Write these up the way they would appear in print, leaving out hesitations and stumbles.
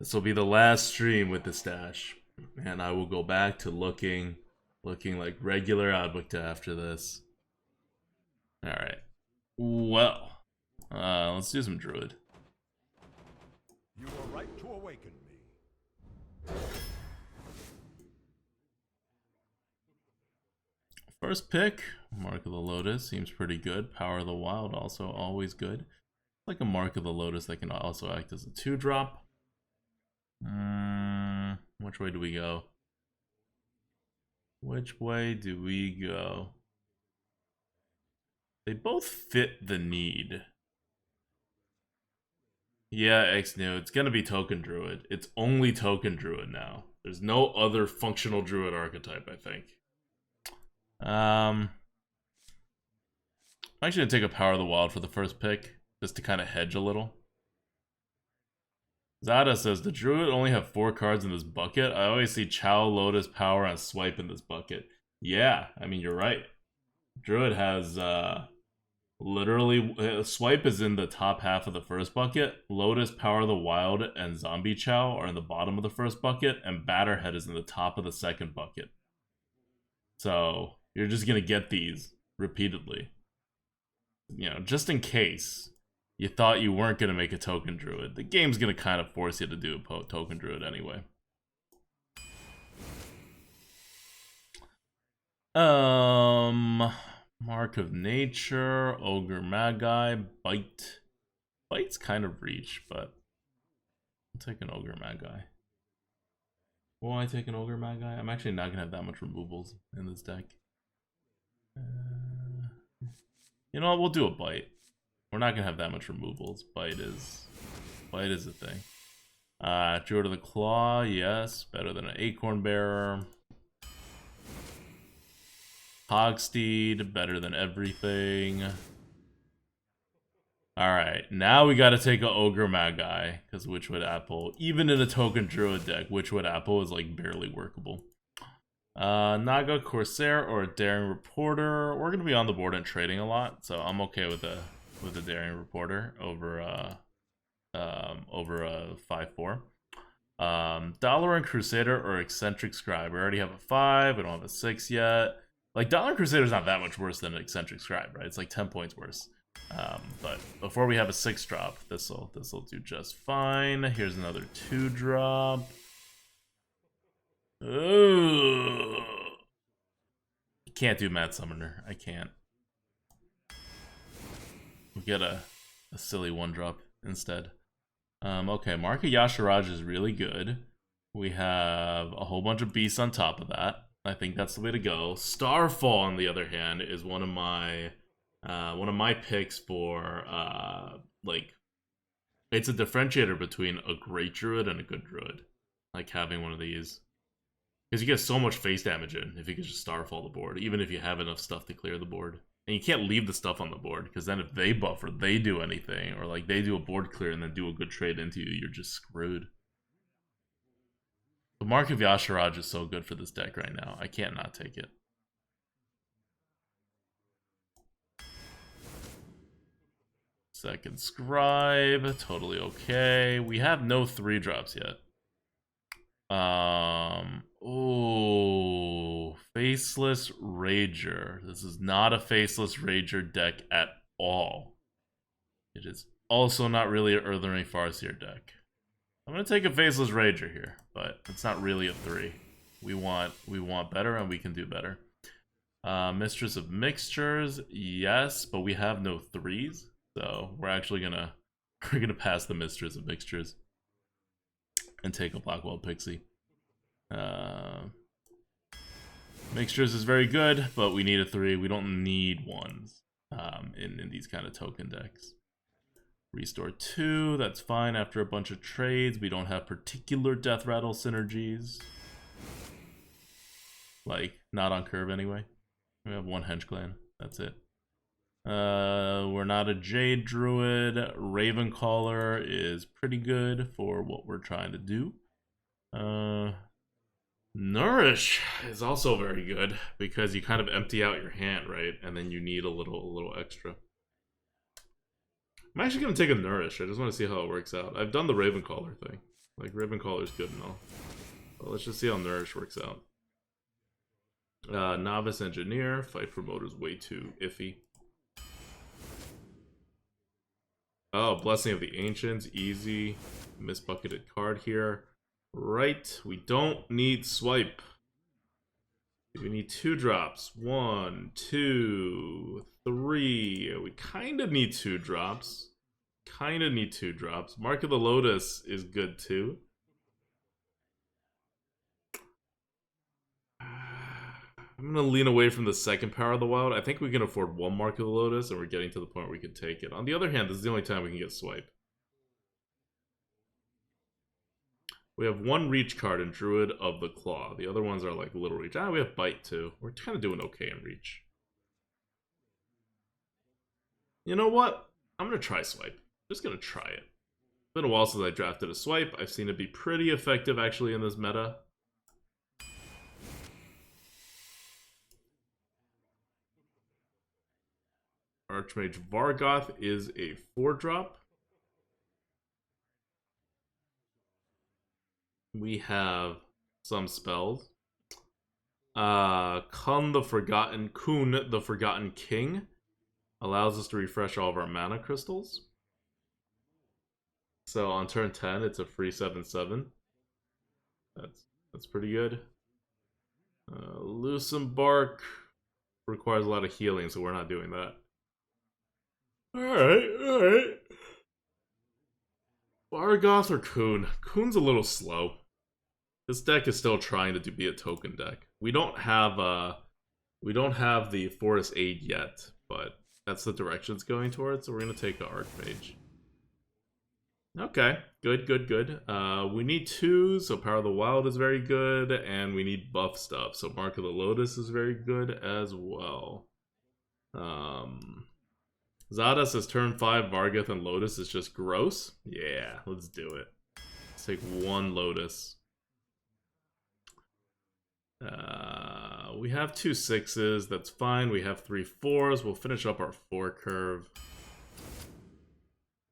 This will be the last stream with the stash, and I will go back to looking like regular ADWCTA after this. All right. Well, let's do some Druid. You are right to awaken me. First pick, Mark of the Lotus, seems pretty good. Power of the Wild, also always good. Like a Mark of the Lotus that can also act as a 2-drop. Which way do we go? Which way do we go? They both fit the need. Yeah, X-New, it's gonna be Token Druid. It's only Token Druid now. There's no other functional Druid archetype, I think. I'm actually gonna take a Power of the Wild for the first pick, just to kind of hedge a little. Zada says, the Druid only have 4 cards in this bucket. I always see Chow, Lotus, Power, and Swipe in this bucket. Yeah, I mean, you're right. Druid has, literally, Swipe is in the top half of the first bucket. Lotus, Power of the Wild, and Zombie Chow are in the bottom of the first bucket. And Batterhead is in the top of the second bucket. So, you're just gonna get these repeatedly. You know, just in case you thought you weren't going to make a Token Druid. The game's going to kind of force you to do a Token Druid anyway. Mark of Nature, Ogre Magi, Bite. Bite's kind of reach, but I'll take an Ogre Magi. Will I take an Ogre Magi? I'm actually not going to have that much removals in this deck. You know what? We'll do a Bite. We're not gonna have that much removals. Bite is a thing. Druid of the Claw, yes, better than an Acorn Bearer. Hogsteed, better than everything. Alright, now we gotta take a Ogre Magi, because Witchwood Apple, even in a Token Druid deck, Witchwood Apple is like barely workable. Naga, Corsair, or a Daring Reporter. We're gonna be on the board and trading a lot, so I'm okay with a Daring Reporter over a 5/4. Dalaran Crusader or Eccentric Scribe. We already have a 5. We don't have a 6 yet. Like, Dalaran Crusader is not that much worse than an Eccentric Scribe, right? It's like 10 points worse. But before we have a 6-drop, this'll do just fine. Here's another 2-drop. Ooh. I can't do Mad Summoner. I can't. We get a silly 1-drop instead. Okay, Mark of Yasharaj is really good. We have a whole bunch of beasts on top of that. I think that's the way to go. Starfall, on the other hand, is one of my picks for like, it's a differentiator between a great druid and a good druid. Like having one of these, because you get so much face damage in if you can just Starfall the board, even if you have enough stuff to clear the board. And you can't leave the stuff on the board, because then if they buff or they do anything, or like they do a board clear and then do a good trade into you, you're just screwed. The Mark of Yasharaj is so good for this deck right now. I can't not take it. Second Scribe, totally okay. We have no 3-drops yet. Oh, Faceless Rager. This is not a Faceless Rager deck at all. It is also not really an Earthring Farseer deck. I'm gonna take a Faceless Rager here, but it's not really a 3. We want better, and we can do better. Mistress of Mixtures, yes, but we have no 3s, so we're actually gonna pass the Mistress of Mixtures and take a Blackwell Pixie. Mixtures is very good, but we need a 3. We don't need 1s in these kind of token decks. Restore 2, that's fine after a bunch of trades. We don't have particular Death Rattle synergies. Like, not on curve anyway. We have 1 Hench Clan, that's it. We're not a Jade Druid. Ravencaller is pretty good for what we're trying to do. Nourish is also very good because you kind of empty out your hand, right? And then you need a little extra. I'm actually gonna take a Nourish. I just want to see how it works out. I've done the Ravencaller thing. Like, Ribbon Caller's good and all. But let's just see how Nourish works out. Novice Engineer. Fight Promoter's way too iffy. Oh, Blessing of the Ancients. Easy. Misbucketed card here. Right. We don't need Swipe. We need 2 drops. 1, 2, 3. We kind of need 2 drops. Mark of the Lotus is good too. I'm going to lean away from the second Power of the Wild. I think we can afford 1 Mark of the Lotus, and we're getting to the point where we can take it. On the other hand, this is the only time we can get Swipe. We have 1 Reach card in Druid of the Claw. The other ones are like Little Reach. We have Bite too. We're kind of doing okay in Reach. You know what? I'm going to try Swipe. Just going to try it. It's been a while since I drafted a Swipe. I've seen it be pretty effective actually in this meta. Archmage Vargoth is a 4-drop. We have some spells. Kun the Forgotten King allows us to refresh all of our mana crystals. So on turn 10, it's a free 7/7. That's pretty good. Loosen Bark requires a lot of healing, so we're not doing that. Alright. Vargoth or Kun? Kun's a little slow. This deck is still trying to be a token deck. We don't have the Forest Aid yet, but that's the direction it's going towards, so we're gonna take an Archmage. Okay, good. We need 2, so Power of the Wild is very good, and we need buff stuff, so Mark of the Lotus is very good as well. Zada says turn 5 Vargoth and Lotus is just gross. Yeah, let's do it. Let's take 1 Lotus. We have 2 6s, that's fine. We have 3 4s. We'll finish up our 4 curve.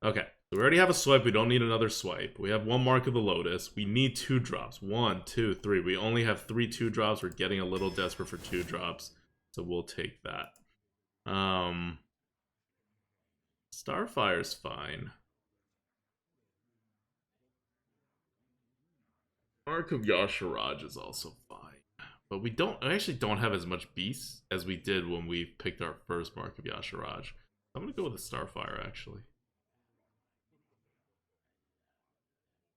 Okay, so we already have a swipe. We don't need another swipe. We have 1 Mark of the Lotus. We need 2 drops. 1, 2, 3. We only have 3 2 drops. We're getting a little desperate for 2 drops, so we'll take that. Starfire's fine. Ark of Yasharaj is also fine. But we actually don't have as much beasts as we did when we picked our first Mark of Yasharaj. I'm gonna go with the Starfire actually.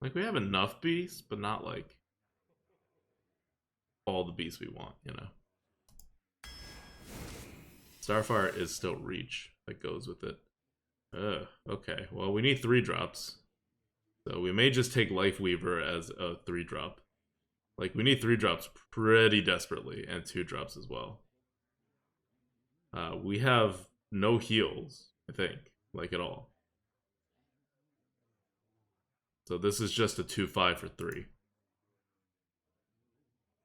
Like, we have enough beasts, but not like all the beasts we want, you know. Starfire is still Reach. That goes with it. Okay. Well, we need 3 drops. So we may just take Lifeweaver as a 3-drop. Like, we need 3 drops pretty desperately, and 2 drops as well. We have no heals, I think, like at all. So this is just a 2/5 for 3.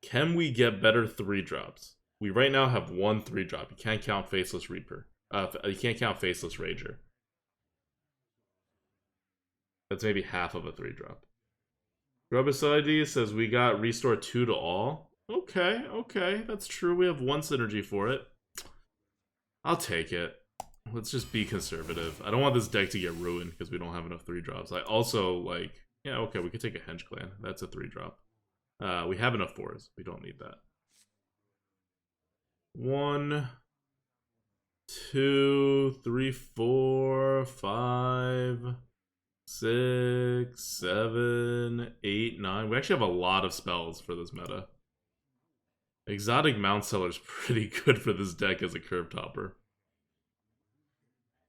Can we get better 3-drops? We right now have 1 3-drop. You can't count Faceless Reaper. You can't count Faceless Rager. That's maybe half of a 3-drop. Grubicide says we got Restore 2 to all. Okay, that's true. We have 1 synergy for it. I'll take it. Let's just be conservative. I don't want this deck to get ruined because we don't have enough 3-drops. I also, like, yeah, okay, we could take a Henge Clan. That's a 3-drop. We have enough 4s. We don't need that. 1, 2, 3, 4, 5, 6, 7, 8, 9. We actually have a lot of spells for this meta. Exotic Mount Seller is pretty good for this deck as a curve topper.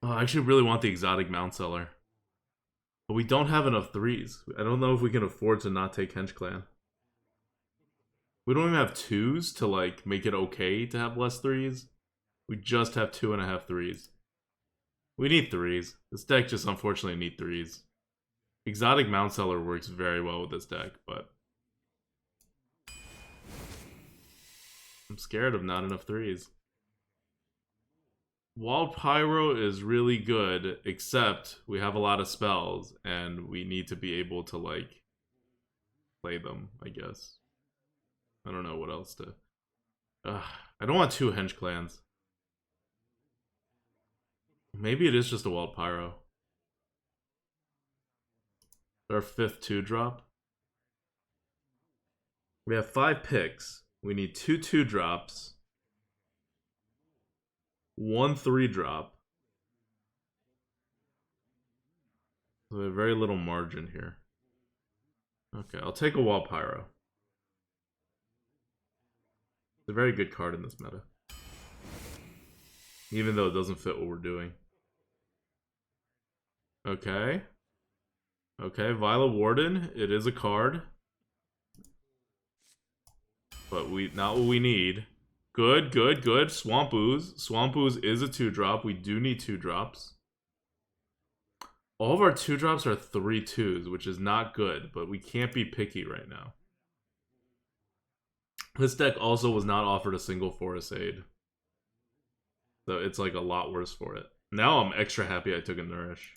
Oh, I actually really want the Exotic Mount Seller. But we don't have enough 3s. I don't know if we can afford to not take Henge Clan. We don't even have 2s to, like, make it okay to have less 3s. We just have 2.5 3s. We need 3s. This deck just unfortunately need 3s. Exotic Mount Seller works very well with this deck, but I'm scared of not enough 3s. Wild Pyro is really good, except we have a lot of spells, and we need to be able to, like, play them, I guess. I don't know what else to... I don't want 2 Henge Clans. Maybe it is just a Wild Pyro. Our 5th 2-drop. We have 5 picks. We need 2 2-drops. 1 3-drop. So we have very little margin here. Okay, I'll take a Wild Pyro. It's a very good card in this meta. Even though it doesn't fit what we're doing. Okay. Okay, Violet Warden. It is a card. But not what we need. Good, good, good. Swamp Ooze. Swamp Ooze is a 2-drop. We do need 2-drops. All of our 2-drops are 3 2s, which is not good, but we can't be picky right now. This deck also was not offered a single Forest Aid. So it's like a lot worse for it. Now I'm extra happy I took a Nourish.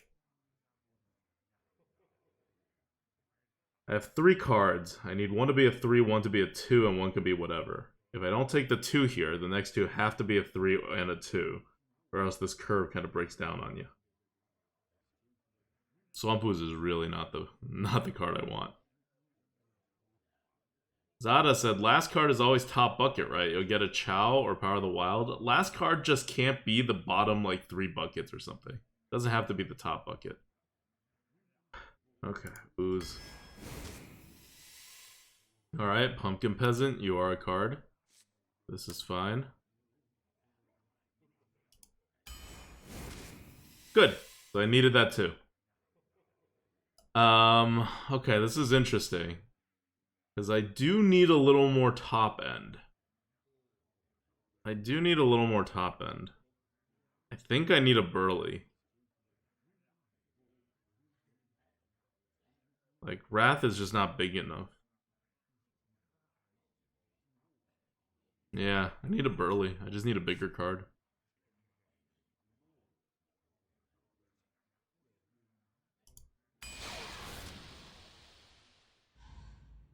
I have 3 cards. I need 1 to be a 3, 1 to be a 2, and 1 could be whatever. If I don't take the 2 here, the next 2 have to be a 3 and a 2. Or else this curve kind of breaks down on you. Swamp Ooze is really not the card I want. Zada said, last card is always top bucket, right? You'll get a Chow or Power of the Wild. Last card just can't be the bottom, like, 3 buckets or something. Doesn't have to be the top bucket. Okay, Ooze. Alright, Pumpkin Peasant, you are a card. This is fine. Good. So I needed that too. Okay, this is interesting. Because I do need a little more top end. I do need a little more top end. I think I need a Burly. Like, Wrath is just not big enough. Yeah, I need a Burly. I just need a bigger card.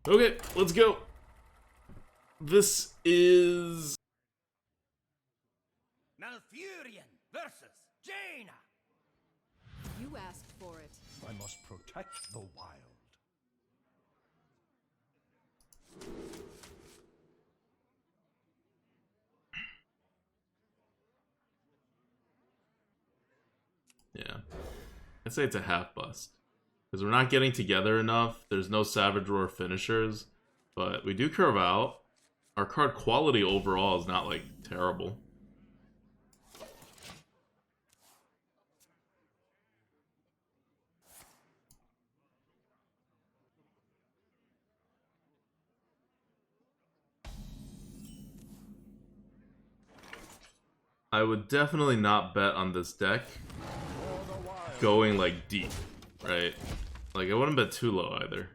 Okay, let's go. This is... Malfurion versus Jaina. You asked for it. I must protect the wild. Yeah. I'd say it's a half bust. Because we're not getting together enough. There's no Savage Roar finishers. But we do curve out. Our card quality overall is not, like, terrible. I would definitely not bet on this deck going, like, deep, right? Like, I wouldn't bet too low either.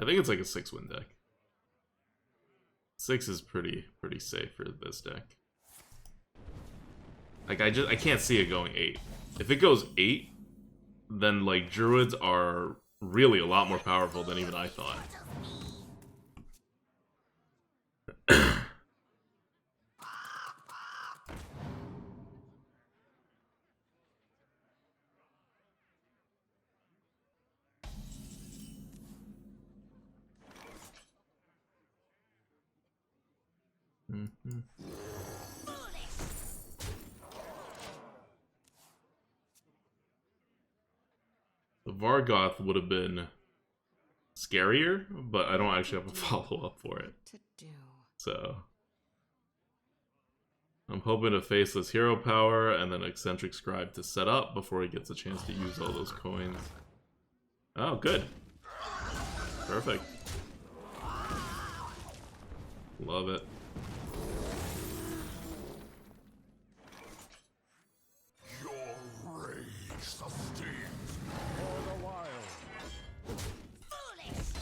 I think it's like a 6-win deck. 6 is pretty safe for this deck. Like, I can't see it going 8. If it goes 8, then, like, Druids are really a lot more powerful than even I thought. The Vargoth would have been scarier, but I don't actually have a follow-up for it. So I'm hoping to Faceless Hero Power and then Eccentric Scribe to set up before he gets a chance to use all those coins. Oh, good. Perfect. Love it.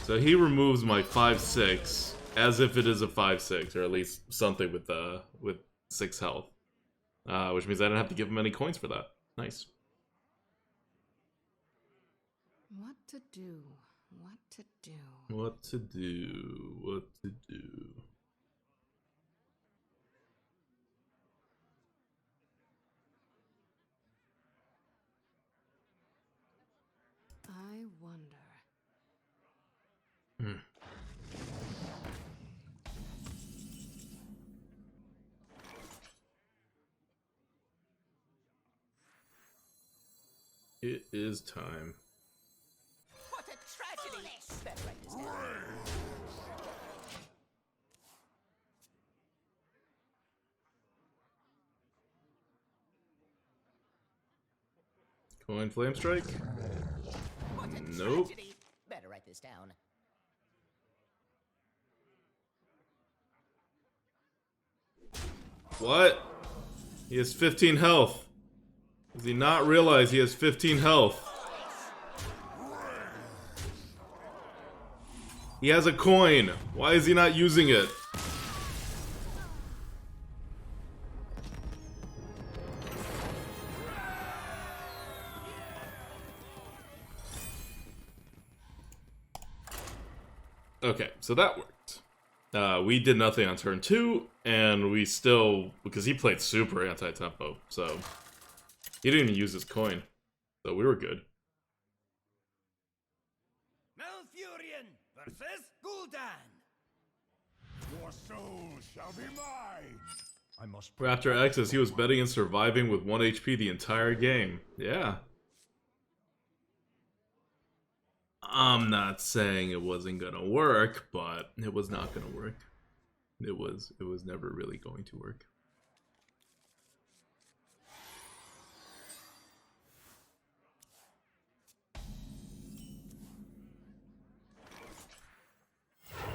So he removes my 5/6 as if it is a 5/6, or at least something with 6 health, which means I don't have to give him any coins for that. Nice. What to do? What to do? What to do? What to do? I wonder. Hmm. It is time. What a tragedy! Better write this down. Coin flame strike? What a Nope. tragedy! Better write this down. What? He has 15 health. Does he not realize he has 15 health? He has a coin. Why is he not using it? Okay, so that worked. We did nothing on turn 2, and we still... because he played super anti-tempo, so... he didn't even use his coin. So we were good. Malfurion versus Gul'dan. Your soul shall be mine. I must. Raptor X says he was betting and surviving with 1 HP the entire game. Yeah. I'm not saying it wasn't gonna work, but it was not gonna work. It was never really going to work.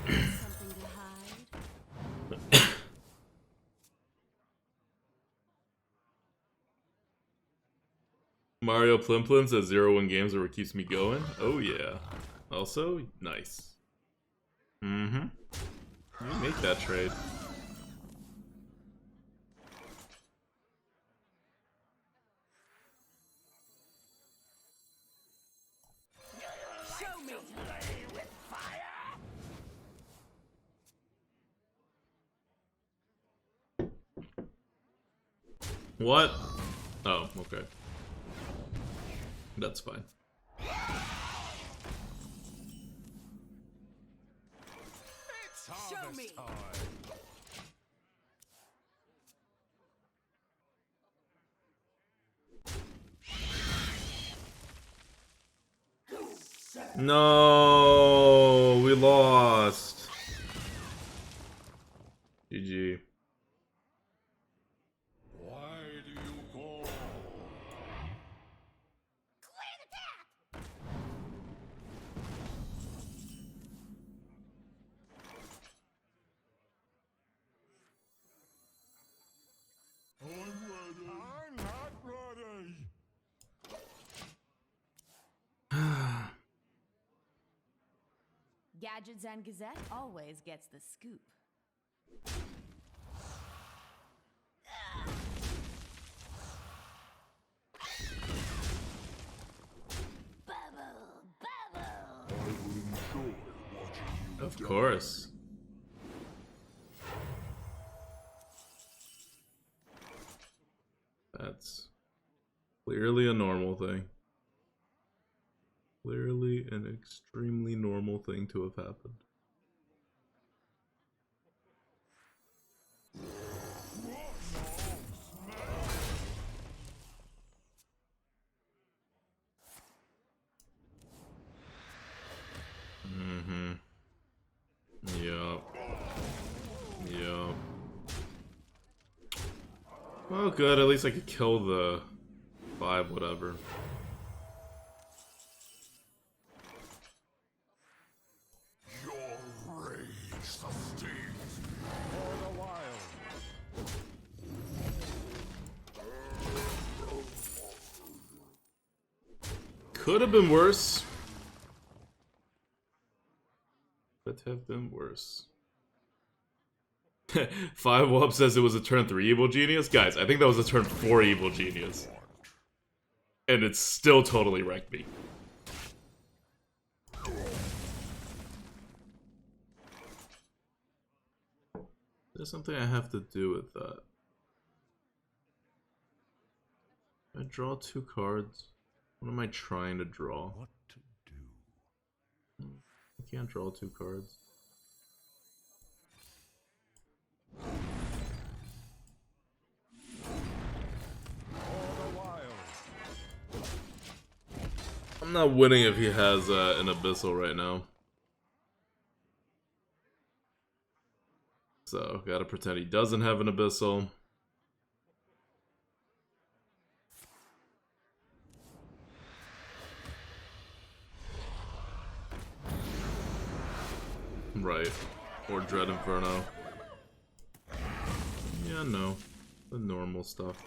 Something to hide? Mario Plimplin says 0-1 games are what keeps me going. Oh yeah. Also, nice. Mm-hmm. You make that trade. Show me. Play with fire. What? Oh, okay. That's fine. It's Show me. harvest time. No, we lost. GG. Why do you go? Clear the tap. I'm ready. I'm not ready. Gadgets and Gazette always gets the scoop. Of course. That's clearly a normal thing. Clearly an extremely normal thing to have happened. Mm-hmm. Yup. Yup. Well, good. At least I could kill the 5 whatever. Your rage sustains for a while. Could have been worse. Could have been worse. 5 Wub says it was a turn 3 Evil Genius. Guys, I think that was a turn 4 Evil Genius. And it still totally wrecked me. There's something I have to do with that. I draw 2 cards. What am I trying to draw? What to do? I can't draw 2 cards. For the wild. I'm not winning if he has an Abyssal right now. So, gotta pretend he doesn't have an Abyssal. Right. Or Dread Inferno. Yeah, no. The normal stuff.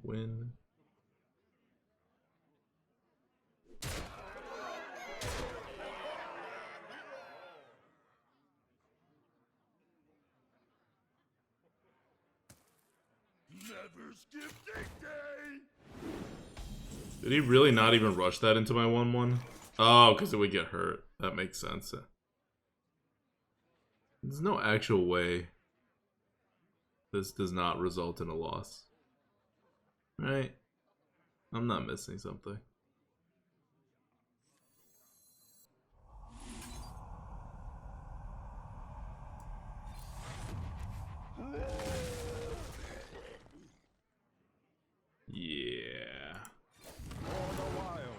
Win. Never skip dig day. Did he really not even rush that into my 1/1? Oh, because it would get hurt. That makes sense. There's no actual way this does not result in a loss. Right? I'm not missing something. Yeah. For the wild.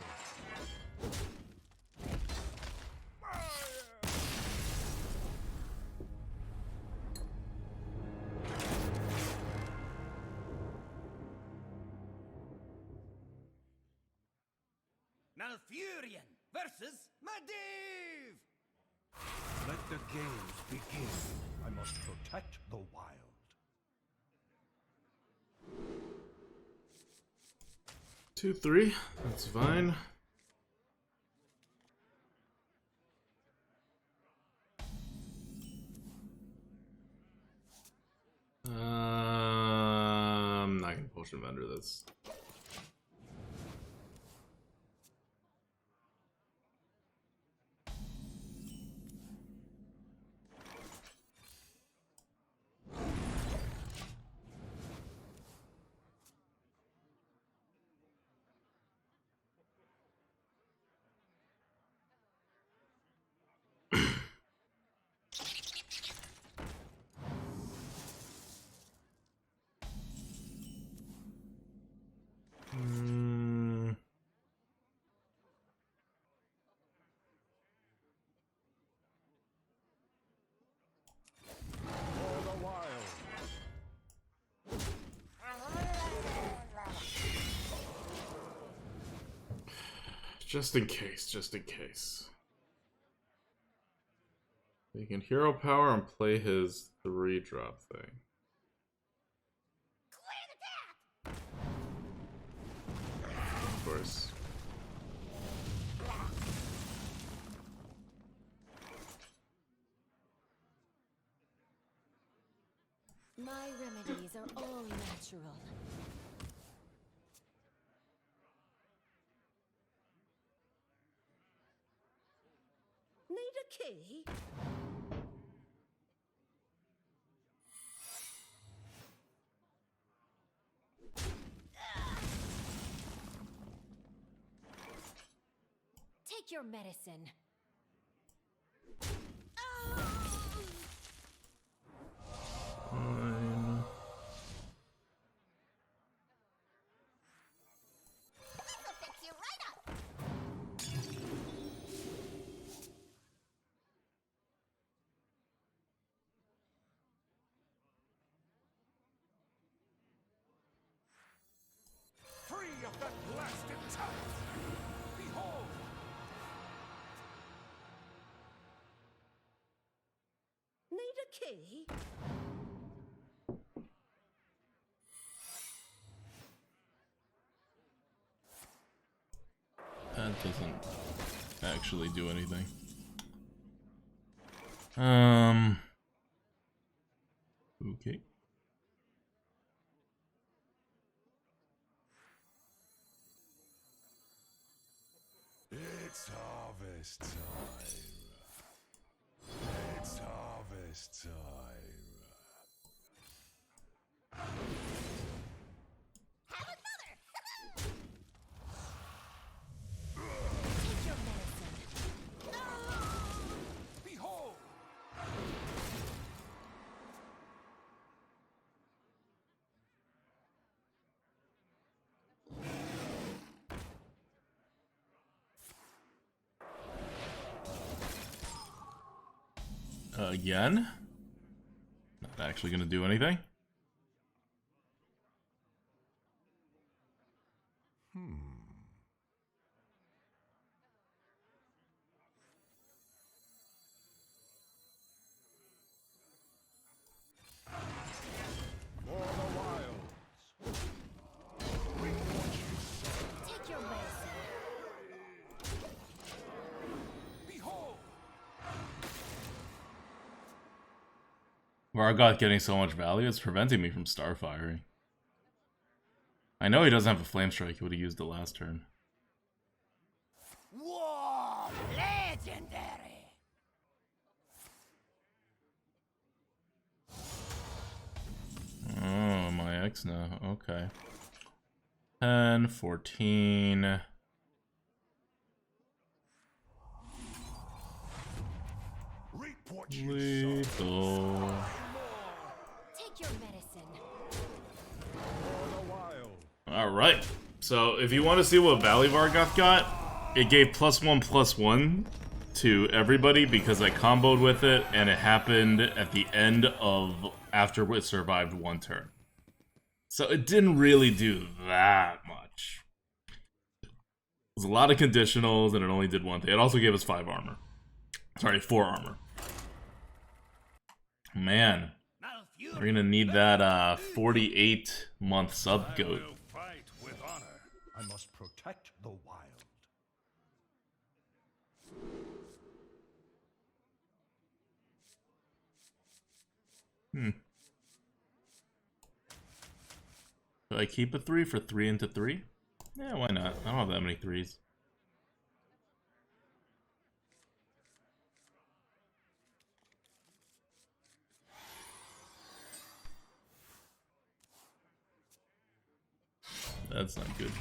Malfurion versus Medivh! Let the games begin. I must protect the wild. 2-3. That's fine. I'm not gonna potion vendor this. For the wild. Just in case, just in case. He can hero power and play his 3-drop thing. Of course. My remedies are all natural. Need a key? Take your medicine. Fine. This'll fix you right up! Free of that blasted talent. Behold. Need a key? doesn't actually do anything. Okay. It's harvest time. It's harvest time. Take your medicine. Behold! Again? Not actually gonna do anything. For the wilds. Take your medicine. Behold! Vargoth getting so much value, it's preventing me from starfiring. I know he doesn't have a flame strike, he would have used it last turn. War legendary. Oh, my X now. Okay. 10, 14. Reap what you sow. Lethal. Take your medicine. For the wild. Alright. So, if you want to see what Valley Vargoth got, it gave +1/+1 to everybody because I comboed with it, and it happened at the end of after it survived one turn. So it didn't really do that much. There's a lot of conditionals, and it only did one thing. It also gave us 5 armor. Sorry, 4 armor. Man, we're gonna need that 48-month sub goat. I will fight with honor. I must protect the wild. Do I keep a 3 for 3 into 3? Yeah, why not? I don't have that many 3s. That's not good.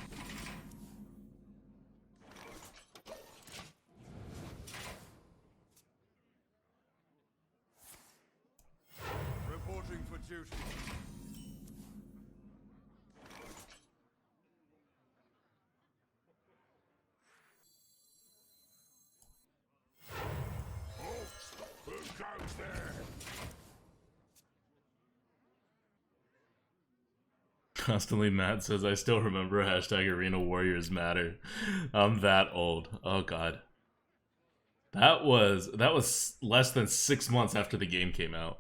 Reporting for duty. Who goes there? Constantly Matt says, I still remember #Arena Warriors matter. I'm that old. Oh god. That was less than 6 months after the game came out,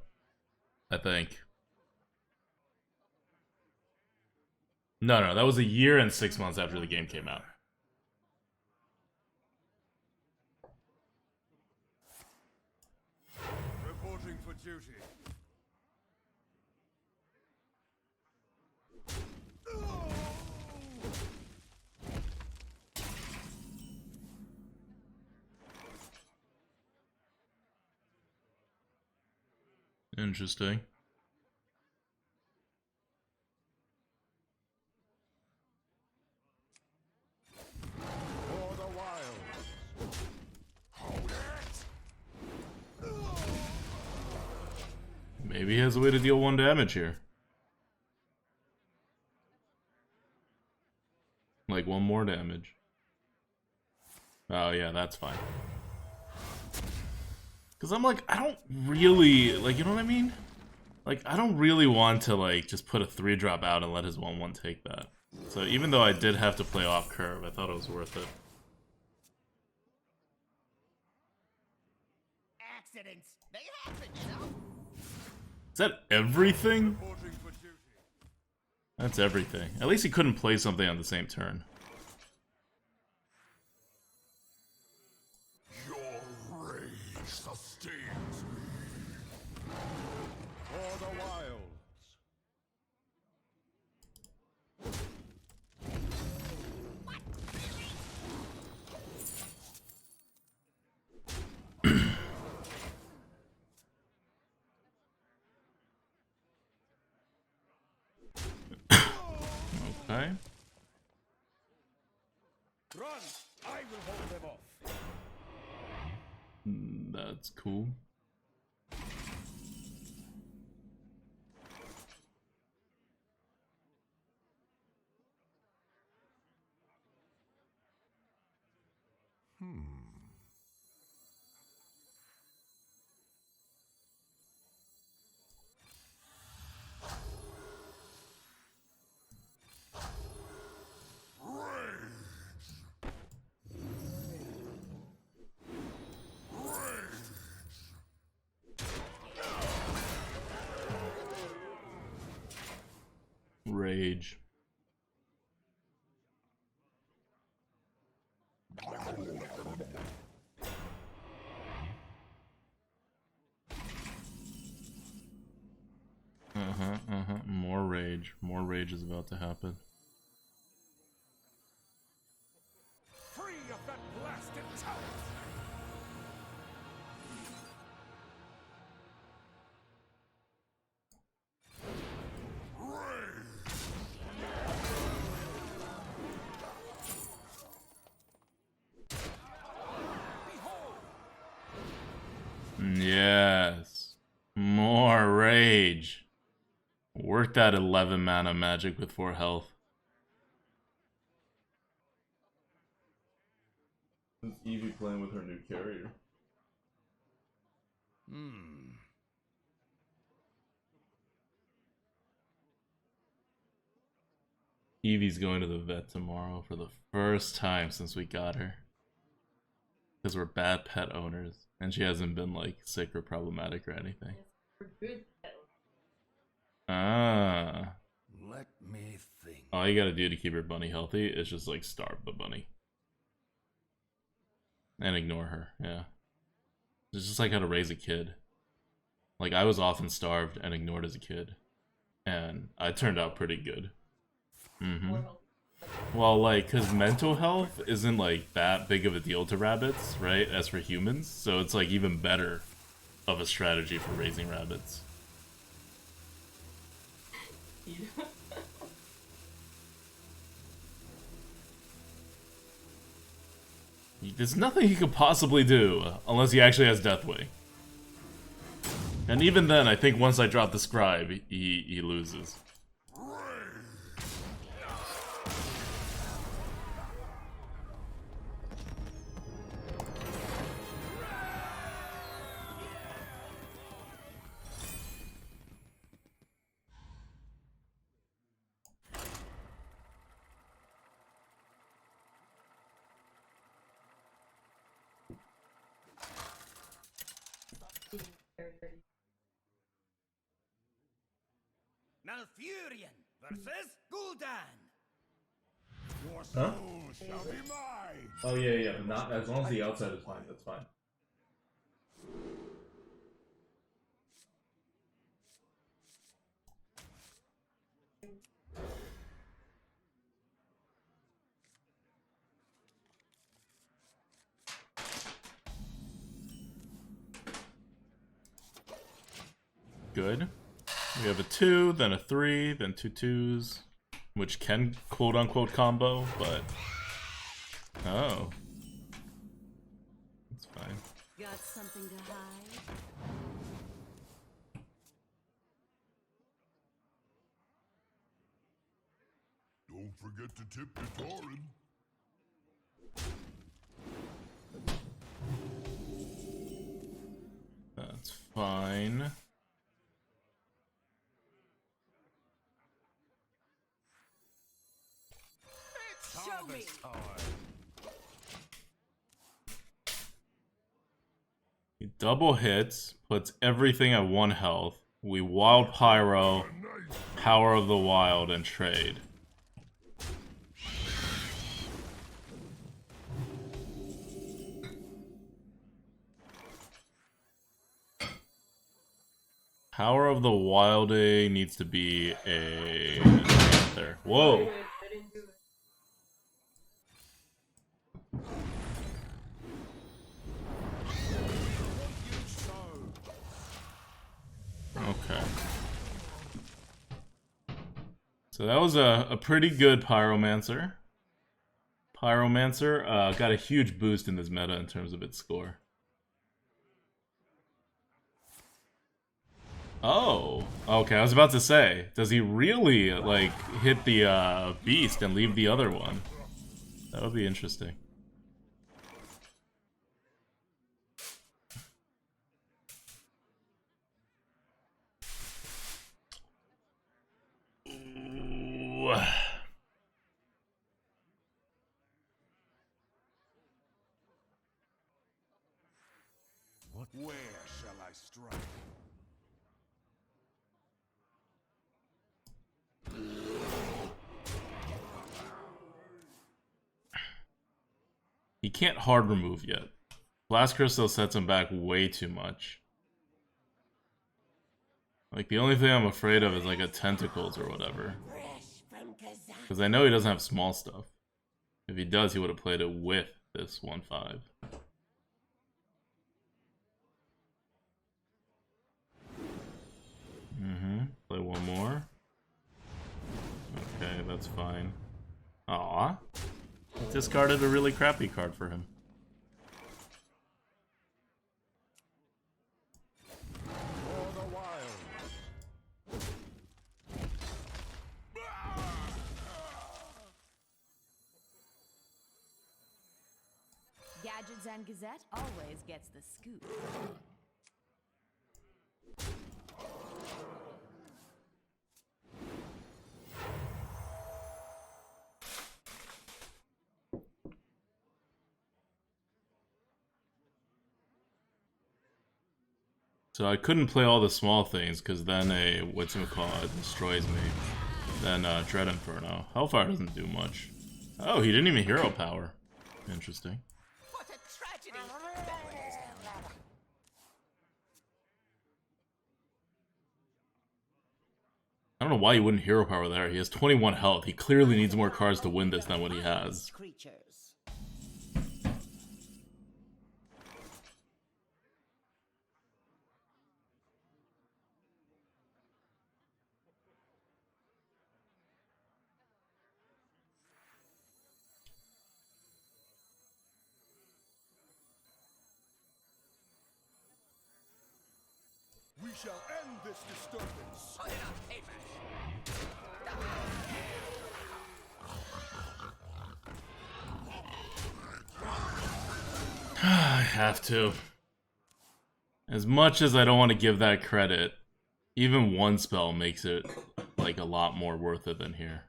I think. No, that was a year and 6 months after the game came out. Reporting for duty. Interesting. For the wild. Hold it. Maybe he has a way to deal 1 damage here. Like 1 more damage. Oh yeah, that's fine. Because I'm like, I don't really, like, you know what I mean? Like, I don't really want to, like, just put a 3-drop out and let his 1/1 take that. So even though I did have to play off curve, I thought it was worth it. Accidents. They happen, you know? Is that everything? Reporting for duty. That's everything. At least he couldn't play something on the same turn. Okay. Run! I will hold them off. That's cool. Rage. More rage. More rage is about to happen. Free of that blasted tower! Yes. More rage. Work that 11 mana magic with 4 health. This is Eevee playing with her new carrier. Eevee's going to the vet tomorrow for the first time since we got her. Because we're bad pet owners. And she hasn't been like sick or problematic or anything. Ah. Let me think. All you gotta do to keep your bunny healthy is just like starve the bunny. And ignore her, yeah. It's just like how to raise a kid. Like I was often starved and ignored as a kid. And I turned out pretty good. Well, like, cause mental health isn't like that big of a deal to rabbits, right? As for humans, so it's like even better of a strategy for raising rabbits. There's nothing he could possibly do unless he actually has Deathway. And even then, I think once I drop the scribe, he loses. Malfurion versus Gul'dan. Your soul shall be mine! Oh yeah, but not as long as the outside is fine, that's fine. Good. We have a 2, then a 3, then 2 2s, which can quote-unquote combo, but... Oh. That's fine. Got something to hide? Don't forget to tip the Tauren. That's fine. Show me. He double hits, puts everything at 1 health. We Wild Pyro, Power of the Wild, and trade. Power of the Wilding needs to be a Panther. Whoa! Okay. So that was a pretty good Pyromancer. Pyromancer got a huge boost in this meta in terms of its score. Oh, okay. I was about to say, does he really like hit the beast and leave the other one? That would be interesting. Ooh. Where shall I strike? He can't hard remove yet. Blast Crystal sets him back way too much. Like, the only thing I'm afraid of is like a Tentacles or whatever. Because I know he doesn't have small stuff. If he does, he would have played it with this 1/5. Play one more. Okay, that's fine. Aw. Discarded a really crappy card for him. Gadgets and Gazette always gets the scoop. So I couldn't play all the small things because then a whatchamacallit destroys me. Then Dread Inferno. Hellfire doesn't do much. Oh, he didn't even hero power. Interesting. What a tragedy! I don't know why he wouldn't hero power there. He has 21 health. He clearly needs more cards to win this than what he has. Creatures. We shall end this disturbance. Put it on paper. I have to. As much as I don't want to give that credit, even one spell makes it like a lot more worth it than here.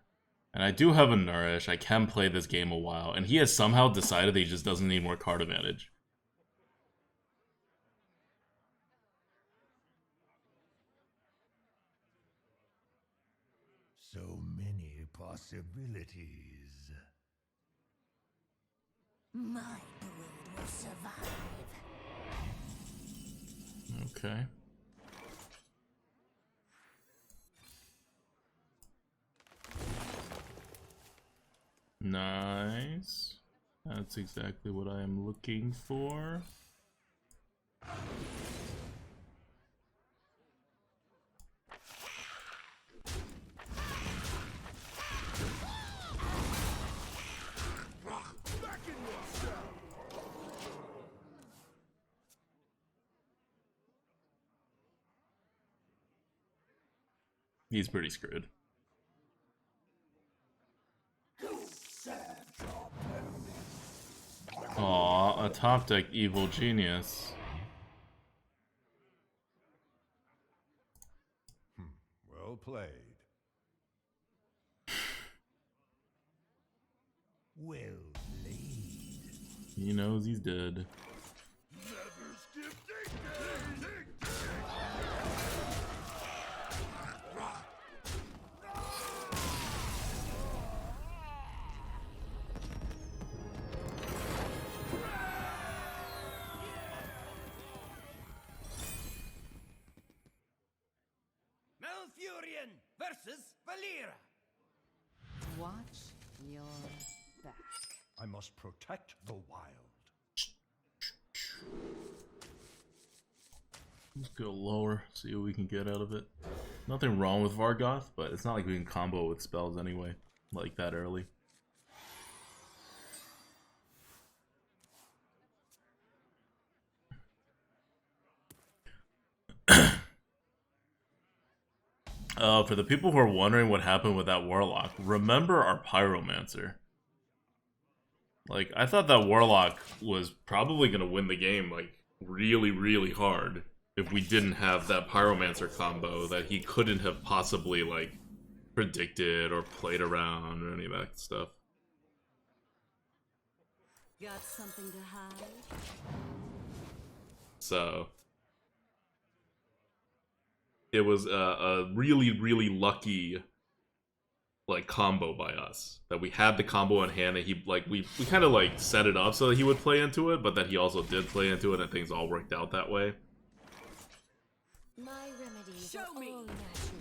And I do have a Nourish. I can play this game a while, and he has somehow decided that he just doesn't need more card advantage. So many possibilities. My brood will survive. Okay. Nice. That's exactly what I am looking for. He's pretty screwed. Aw, a top deck evil genius. Well played. Well played. He knows he's dead. Never skip dig. Malfurion versus Valera. Watch your back. I must protect the wild. Let's go lower, see what we can get out of it. Nothing wrong with Vargoth, but it's not like we can combo with spells anyway, like that early. For the people who are wondering what happened with that Warlock, remember our Pyromancer. Like, I thought that Warlock was probably going to win the game, like, really, really hard if we didn't have that Pyromancer combo that he couldn't have possibly, like, predicted or played around or any of that stuff. Got something to hide? So it was a really, really lucky, like, combo by us that we had the combo in hand, and he, like, we kind of, like, set it up so that he would play into it, but that he also did play into it, and things all worked out that way. My remedies Show are me. all natural.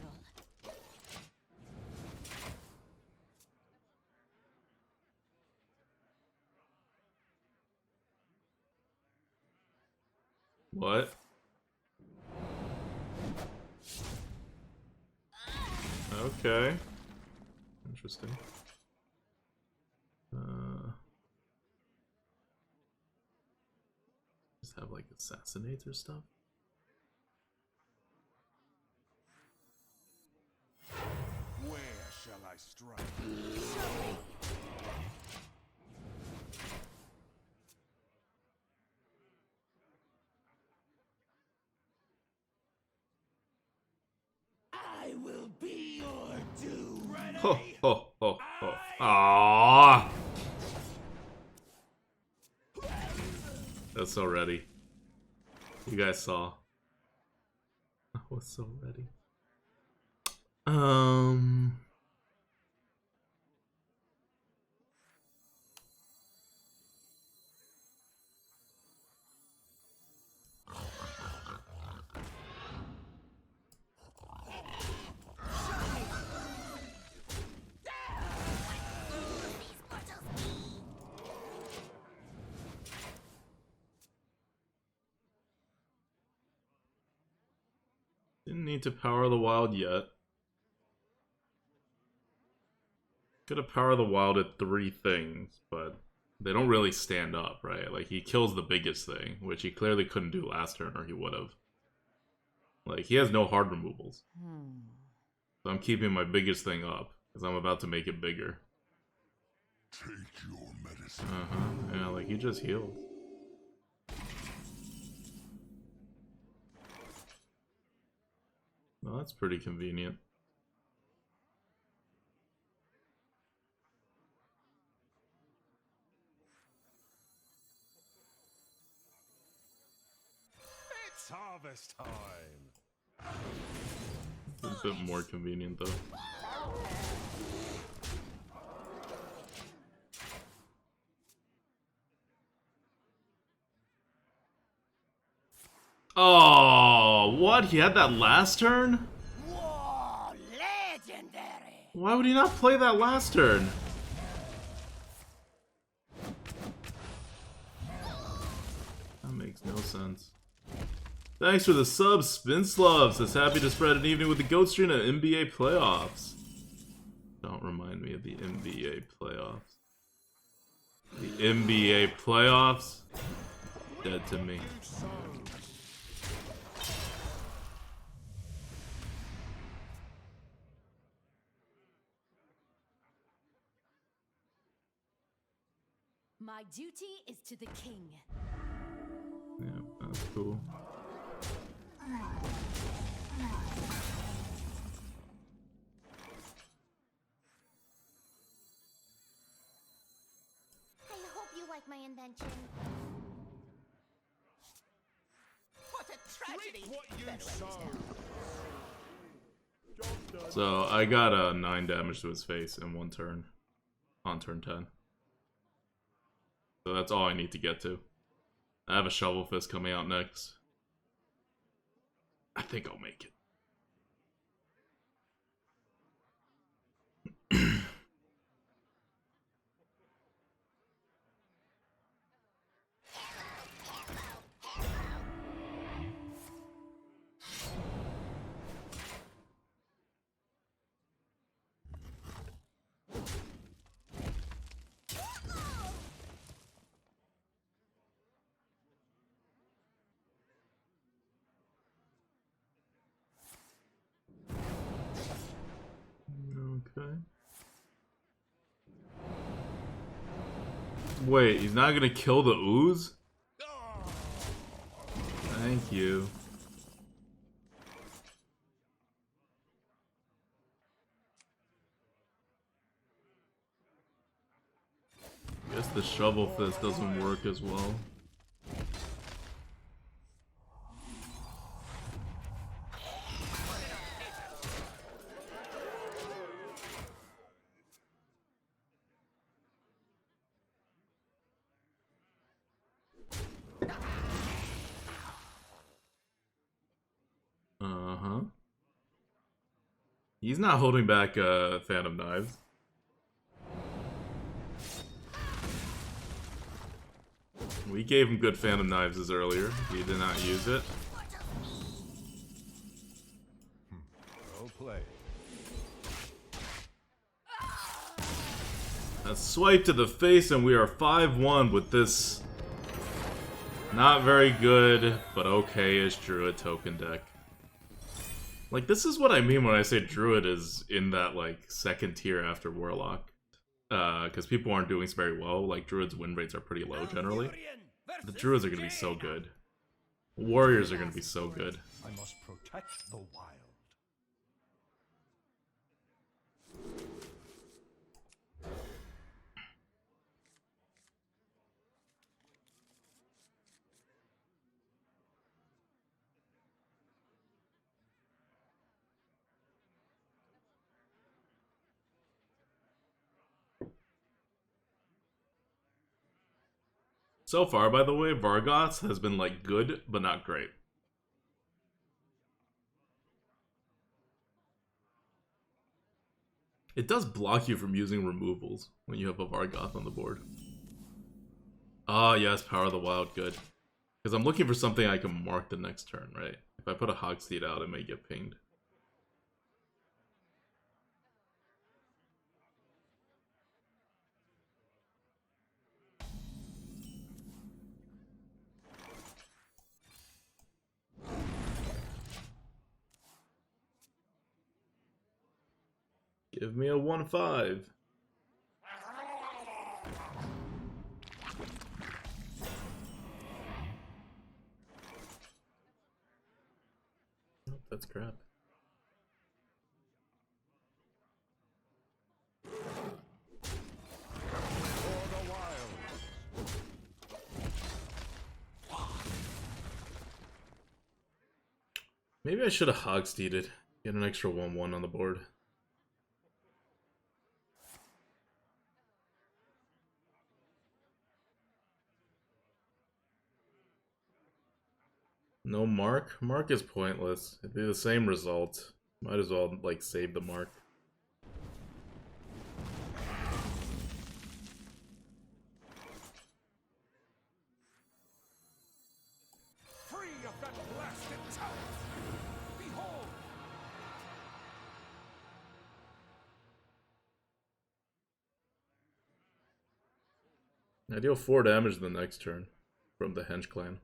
What? Okay. Interesting. Just have, like, assassinator stuff? Where shall I strike? I will be your doom. Ready? Ho, ho, ho, ho. Aww. That's so ready. You guys saw. I was so ready. Didn't need to power the wild yet. Gotta power the wild at 3 things, but they don't really stand up, right? Like, he kills the biggest thing, which he clearly couldn't do last turn, or he would've. Like, he has no hard removals. So I'm keeping my biggest thing up, because I'm about to make it bigger. Take your medicine. Yeah, like, he just healed. Well, that's pretty convenient. It's harvest time. A bit more convenient, though. Oh, what? He had that last turn? War legendary. Why would he not play that last turn? That makes no sense. Thanks for the subs, Spinslove says happy to spread an evening with the Goat Stream at NBA playoffs. Don't remind me of the NBA playoffs. The NBA playoffs? Dead to me. My duty is to the king. Yeah, that's cool. I hope you like my invention. What a tragedy. Reap what you Better sow. understand. So I got a 9 damage to his face in 1 turn. On turn 10. So that's all I need to get to. I have a Shovel Fist coming out next. I think I'll make it. Wait, he's not gonna kill the ooze? Thank you. Guess the shovel fist doesn't work as well. Uh-huh. He's not holding back Phantom Knives. We gave him good Phantom Knives earlier. He did not use it. Well played. A swipe to the face, and we are 5-1 with this not very good, but okay-ish Druid token deck. Like, this is what I mean when I say Druid is in that, like, second tier after Warlock. Because people aren't doing very well. Like, Druid's win rates are pretty low, generally. The Druids are going to be so good. Warriors are going to be so good. I must protect the wild. So far, by the way, Vargoth's has been, like, good, but not great. It does block you from using removals when you have a Vargoth on the board. Ah, yes, Power of the Wild, good. Because I'm looking for something I can mark the next turn, right? If I put a Hogsteed out, it may get pinged. Give me a 1/5. Oh, that's crap. For the wild. Maybe I should have Hogsteeded. Get an extra 1/1 on the board. No mark? Mark is pointless. It'd be the same result. Might as well, like, save the mark. Free of that blasted tower. Behold. I deal 4 damage the next turn from the Henge clan.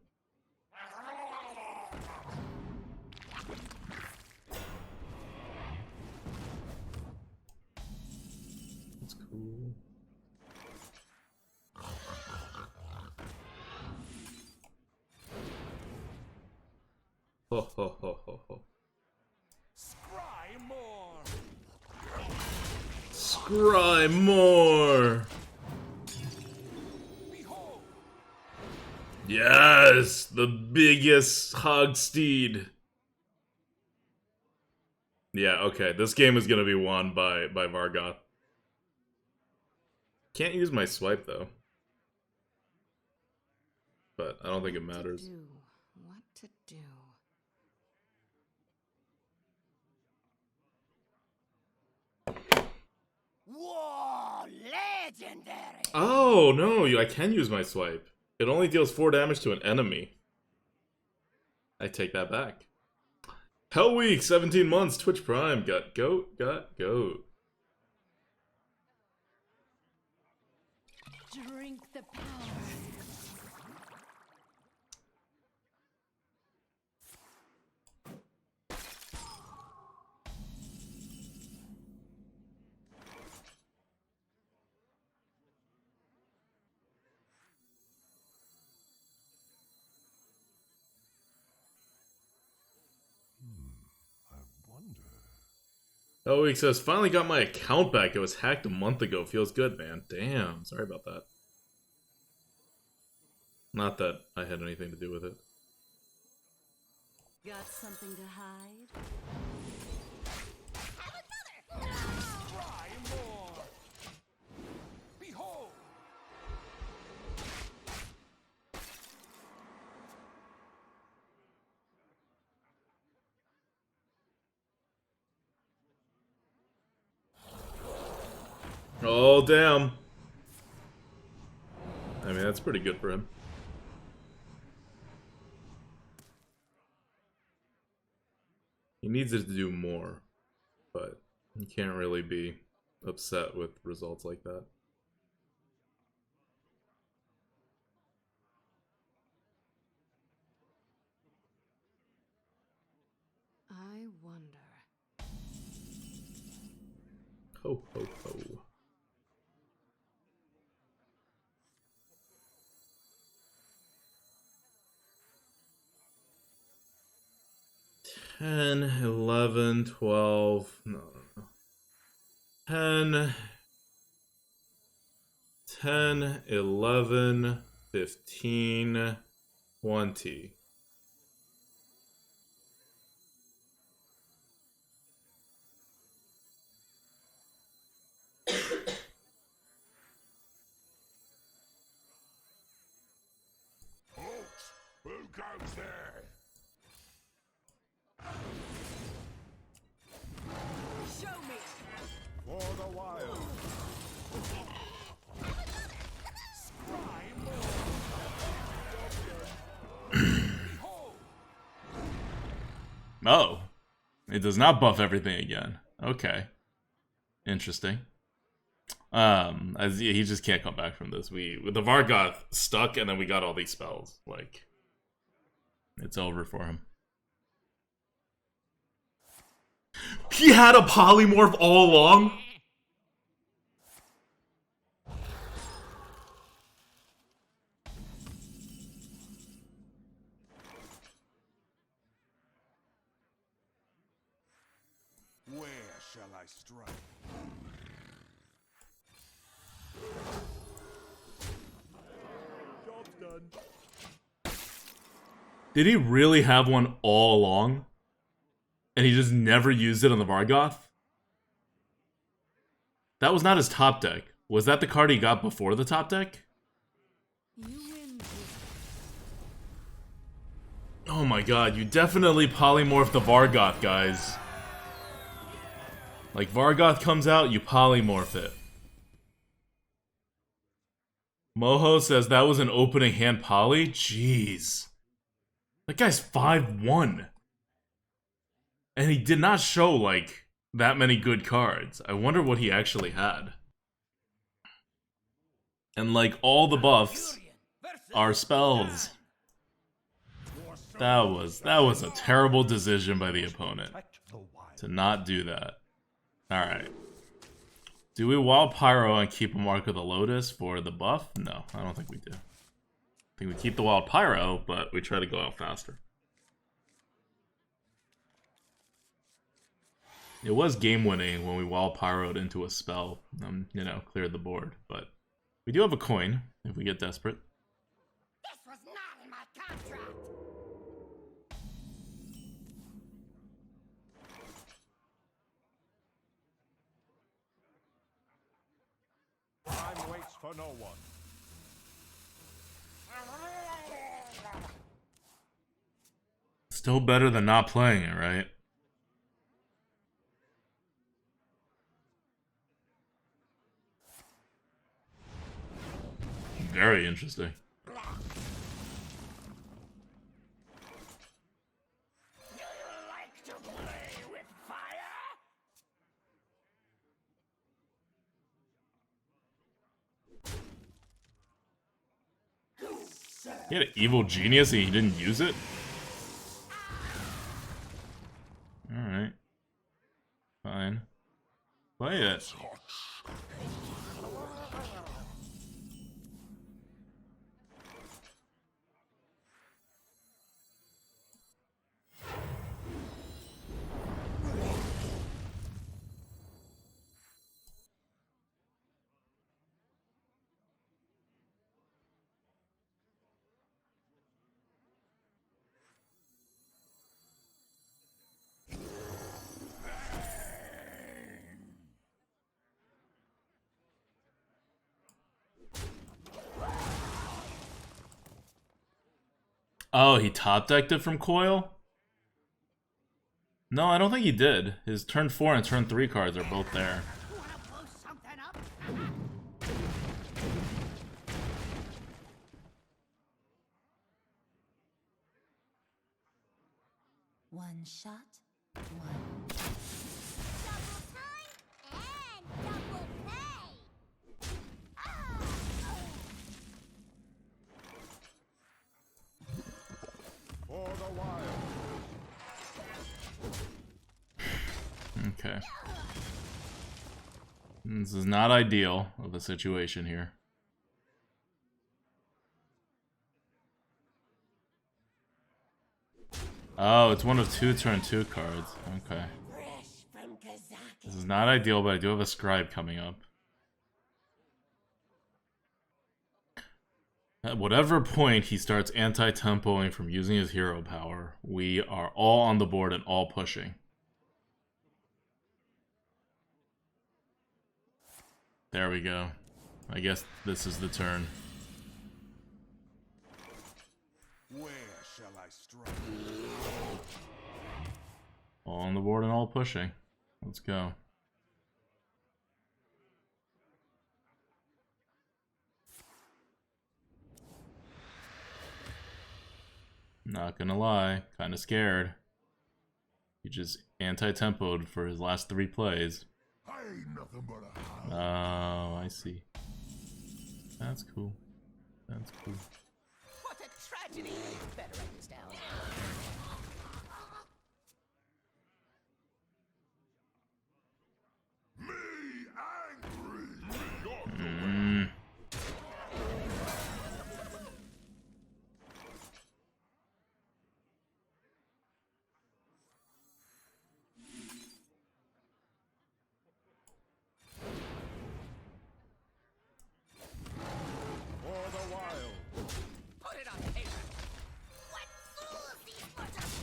That's cool. Ho ho ho ho ho. Scry more. Scry more! Behold. Yes! The biggest Hogsteed! Yeah, okay. This game is gonna be won by Vargoth. Can't use my swipe, though. But I don't think it matters. What to do? Whoa, legendary! Oh, no, I can use my swipe. It only deals 4 damage to an enemy. I take that back. Hell Week, 17 months, Twitch Prime. Got goat, got goat. Drink the power. Oh, he says, finally got my account back. It was hacked a month ago. Feels good, man. Damn, sorry about that. Not that I had anything to do with it. Got something to hide? Try more. Behold. Oh, damn. I mean, that's pretty good for him. He needs it to do more, but he can't really be upset with results like that. I wonder. Ho, ho, ho. Ten, 11, 12, no. 10, 10, 11, 15, 20. Folks, who goes there? Show me! For the wild. Try more. Behold. Oh. It does not buff everything again. Okay. Interesting. As he just can't come back from this. The Vargoth stuck, and then we got all these spells. Like, it's over for him. He had a polymorph all along? Where shall I strike? Job's done. Did he really have one all along? And he just never used it on the Vargoth? That was not his top deck. Was that the card he got before the top deck? You win. Oh my god, you definitely polymorph the Vargoth, guys. Like, Vargoth comes out, you polymorph it. Moho says that was an opening hand poly? Jeez. That guy's 5'1". And he did not show, like, that many good cards. I wonder what he actually had. And, like, all the buffs are spells. That was a terrible decision by the opponent to not do that. Alright. Do we Wild Pyro and keep a Mark of the Lotus for the buff? No, I don't think we do. I think we keep the Wild Pyro, but we try to go out faster. It was game-winning when we Wild Pyro'd into a spell, you know, cleared the board. But we do have a coin if we get desperate. This was not in my contract. Time waits for no one. Still better than not playing it, right? Very interesting. Do you like to play with fire? He had an evil genius and he didn't use it? Alright. Fine. Play it. Oh, he top decked it from Coil? No, I don't think he did. His turn 4 and turn 3 cards are both there. Wanna blow something up? One shot, one. Double time and double pay. For the wild. Okay. This is not ideal of a situation here. Oh, it's one of 2 turn 2 cards. Okay. This is not ideal, but I do have a scribe coming up. At whatever point he starts anti-tempoing from using his hero power, we are all on the board and all pushing. There we go. I guess this is the turn. Where shall I strike? All on the board and all pushing. Let's go. Not gonna lie, kind of scared. He just anti-tempoed for his last 3 plays. I ain't nothing but a hound. Oh, I see. That's cool. That's cool. What a tragedy! Better write this down. Me angry. For the wild. Put it on paper. What fools these mortals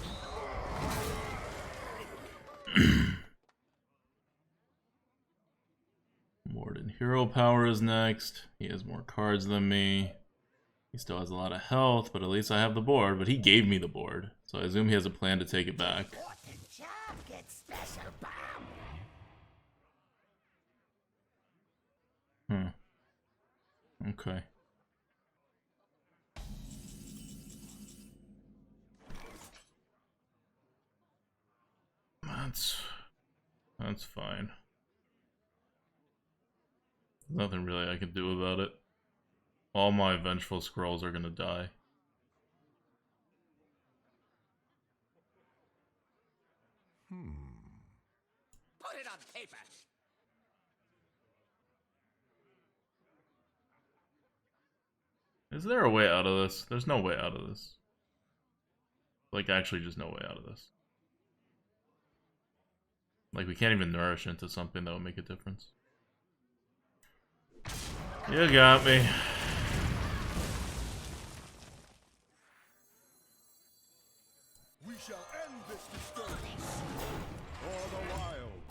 Morden Hero Power is next. He has more cards than me. He still has a lot of health, but at least I have the board. But he gave me the board, so I assume he has a plan to take it back. Important job gets special bomb. Okay. That's fine. Nothing really I can do about it. All my vengeful scrolls are gonna die. Put it on paper. Is there a way out of this? There's no way out of this. Like, actually just no way out of this. Like, we can't even nourish into something that would make a difference. You got me. We shall end this disturbance. For the wild.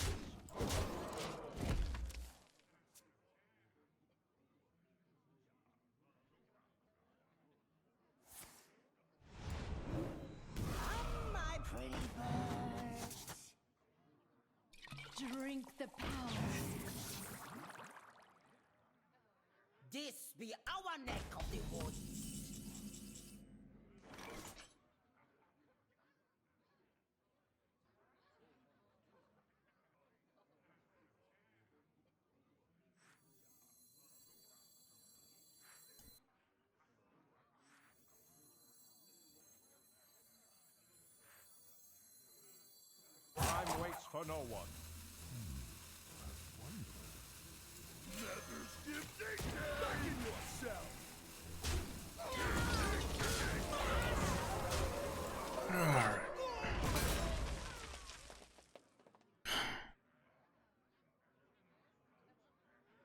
Come, my pretty birds. Drink the power. This be our neck of the woods. Time waits for no one. I wonder. Never skip daycare. Back in yourself. Alright.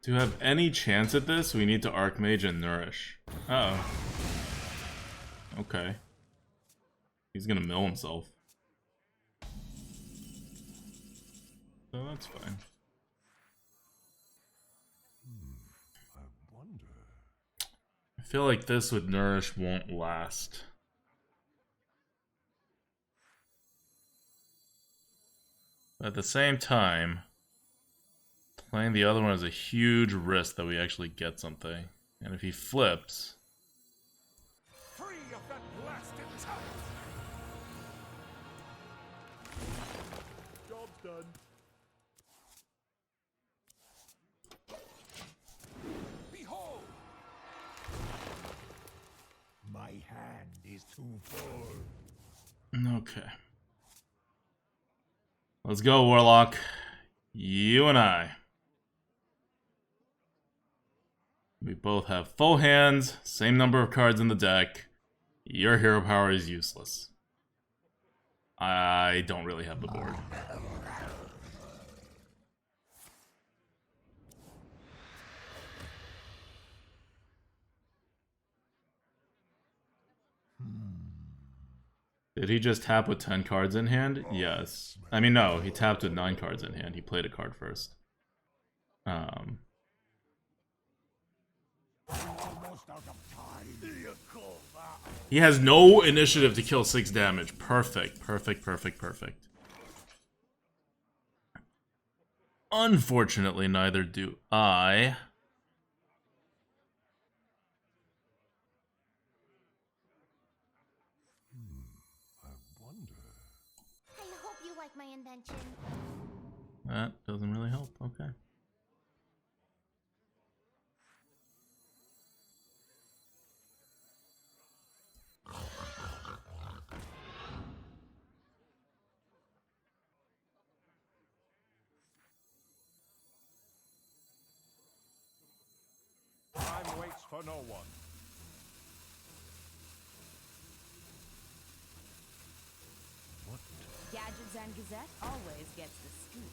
To have any chance at this, we need to Archmage and Nourish. Uh-oh. Okay. He's gonna mill himself. So that's fine. I wonder. I feel like this with Nourish won't last. But at the same time, playing the other one is a huge risk that we actually get something. And if he flips... Free of that blasted talent. Job's done. Behold! My hand is too full. Okay. Let's go, Warlock. You and I. We both have full hands, same number of cards in the deck. Your hero power is useless. I don't really have the board. Did he just tap with 10 cards in hand? Yes. I mean, no, he tapped with 9 cards in hand. He played a card first. Almost out of time. You call that? He has no initiative to kill 6 damage. Perfect, perfect, perfect, perfect. Unfortunately, neither do I. I wonder. I hope you like my invention. That doesn't really help. Okay. Time waits for no one. What? Gadgets and Gazette always gets the scoop.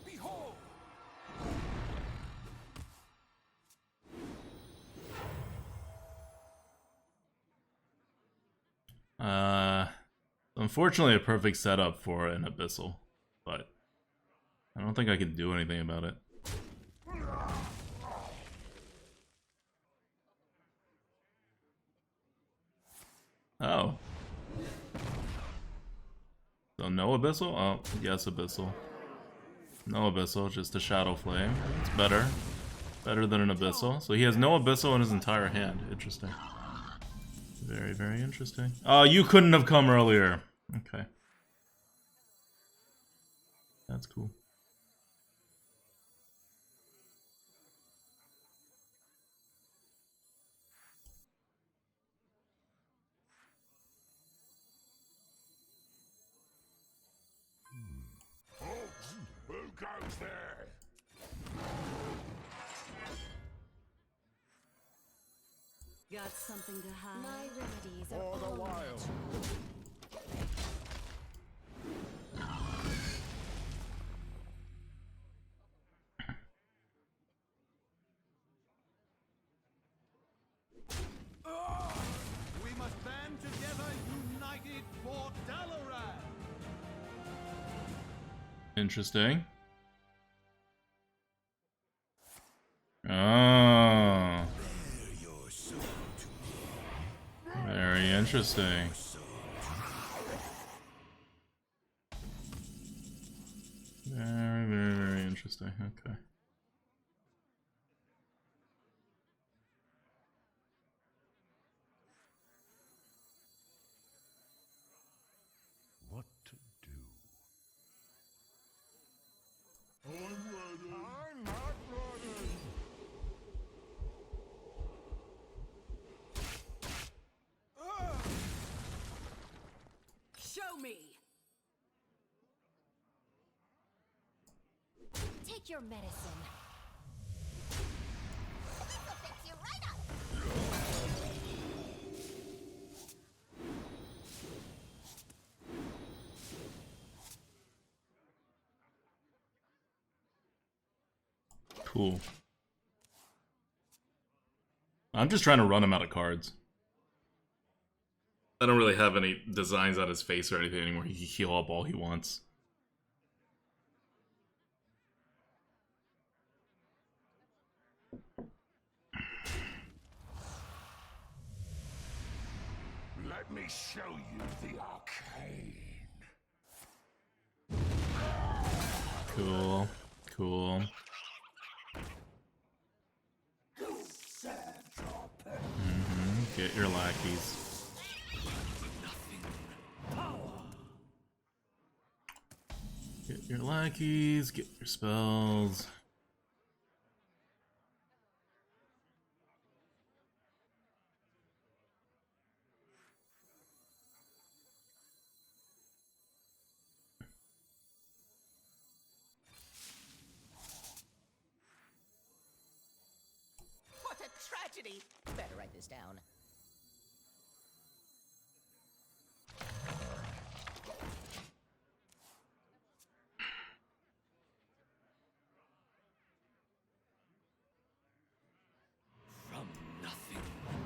Behold! Unfortunately, a perfect setup for an Abyssal, but I don't think I can do anything about it. Oh. So no Abyssal? Oh, yes Abyssal. No Abyssal, just a Shadow Flame. It's better. Better than an Abyssal. So he has no Abyssal in his entire hand. Interesting. Very, very interesting. Oh, you couldn't have come earlier. Okay. That's cool. Who goes there? Got something to hide? My remedies are For the all wild. natural. We must band together, united for Dalaran. Interesting. Oh. Very interesting. Very, very, very interesting. Okay. What to do? I'm ready. I'm not ready. Show me! Take your medicine. This'll fix you right up. Cool. I'm just trying to run him out of cards. I don't really have any designs on his face or anything anymore. He can heal up all he wants. Let me show you the arcane. Cool. Cool. Get your lackeys. Get your lackeys, get your spells. What a tragedy! Better write this down.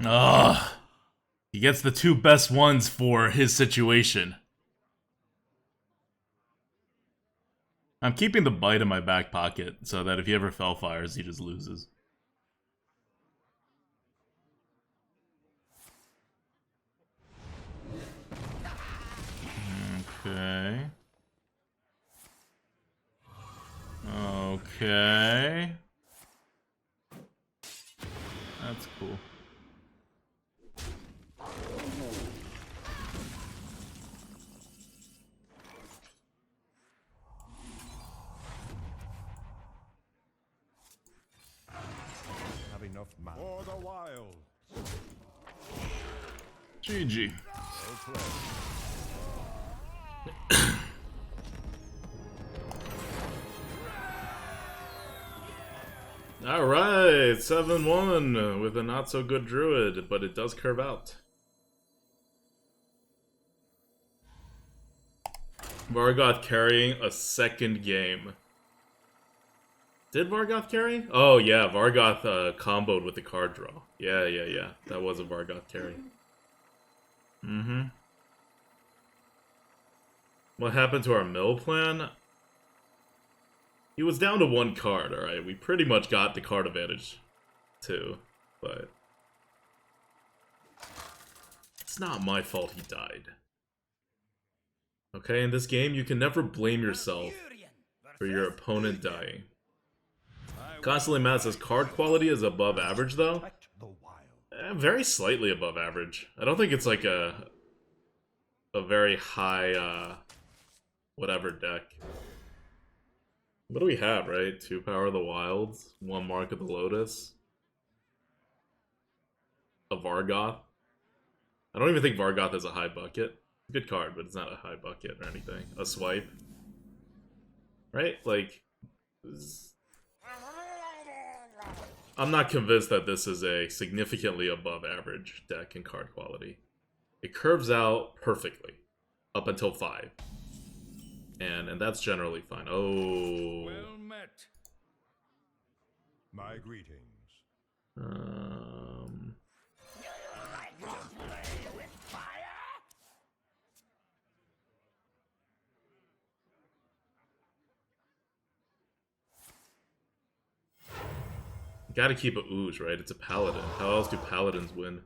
Ugh. He gets the two best ones for his situation. I'm keeping the bite in my back pocket so that if he ever fell fires, he just loses. Okay. Okay. That's cool. Have enough mana. For the wild. GG. Well played. Alright, 7-1 with a not so good druid, but it does curve out. Vargoth carrying a second game. Did Vargoth carry? Oh yeah, Vargoth comboed with the card draw. Yeah. That was a Vargoth carry. What happened to our mill plan? He was down to one card, alright. We pretty much got the card advantage, too. But it's not my fault he died. Okay, in this game, you can never blame yourself for your opponent dying. Constantly Mad says card quality is above average, though. Very slightly above average. I don't think it's like a very high, whatever deck. What do we have, right? 2 Power of the Wilds, 1 Mark of the Lotus, a Vargoth. I don't even think Vargoth is a high bucket. Good card, but it's not a high bucket or anything. A Swipe. Right? Like, I'm not convinced that this is a significantly above average deck in card quality. It curves out perfectly up until 5. And that's generally fine. Oh. Well met. My greetings. Gotta keep a ooze, right? It's a paladin. How else do paladins win?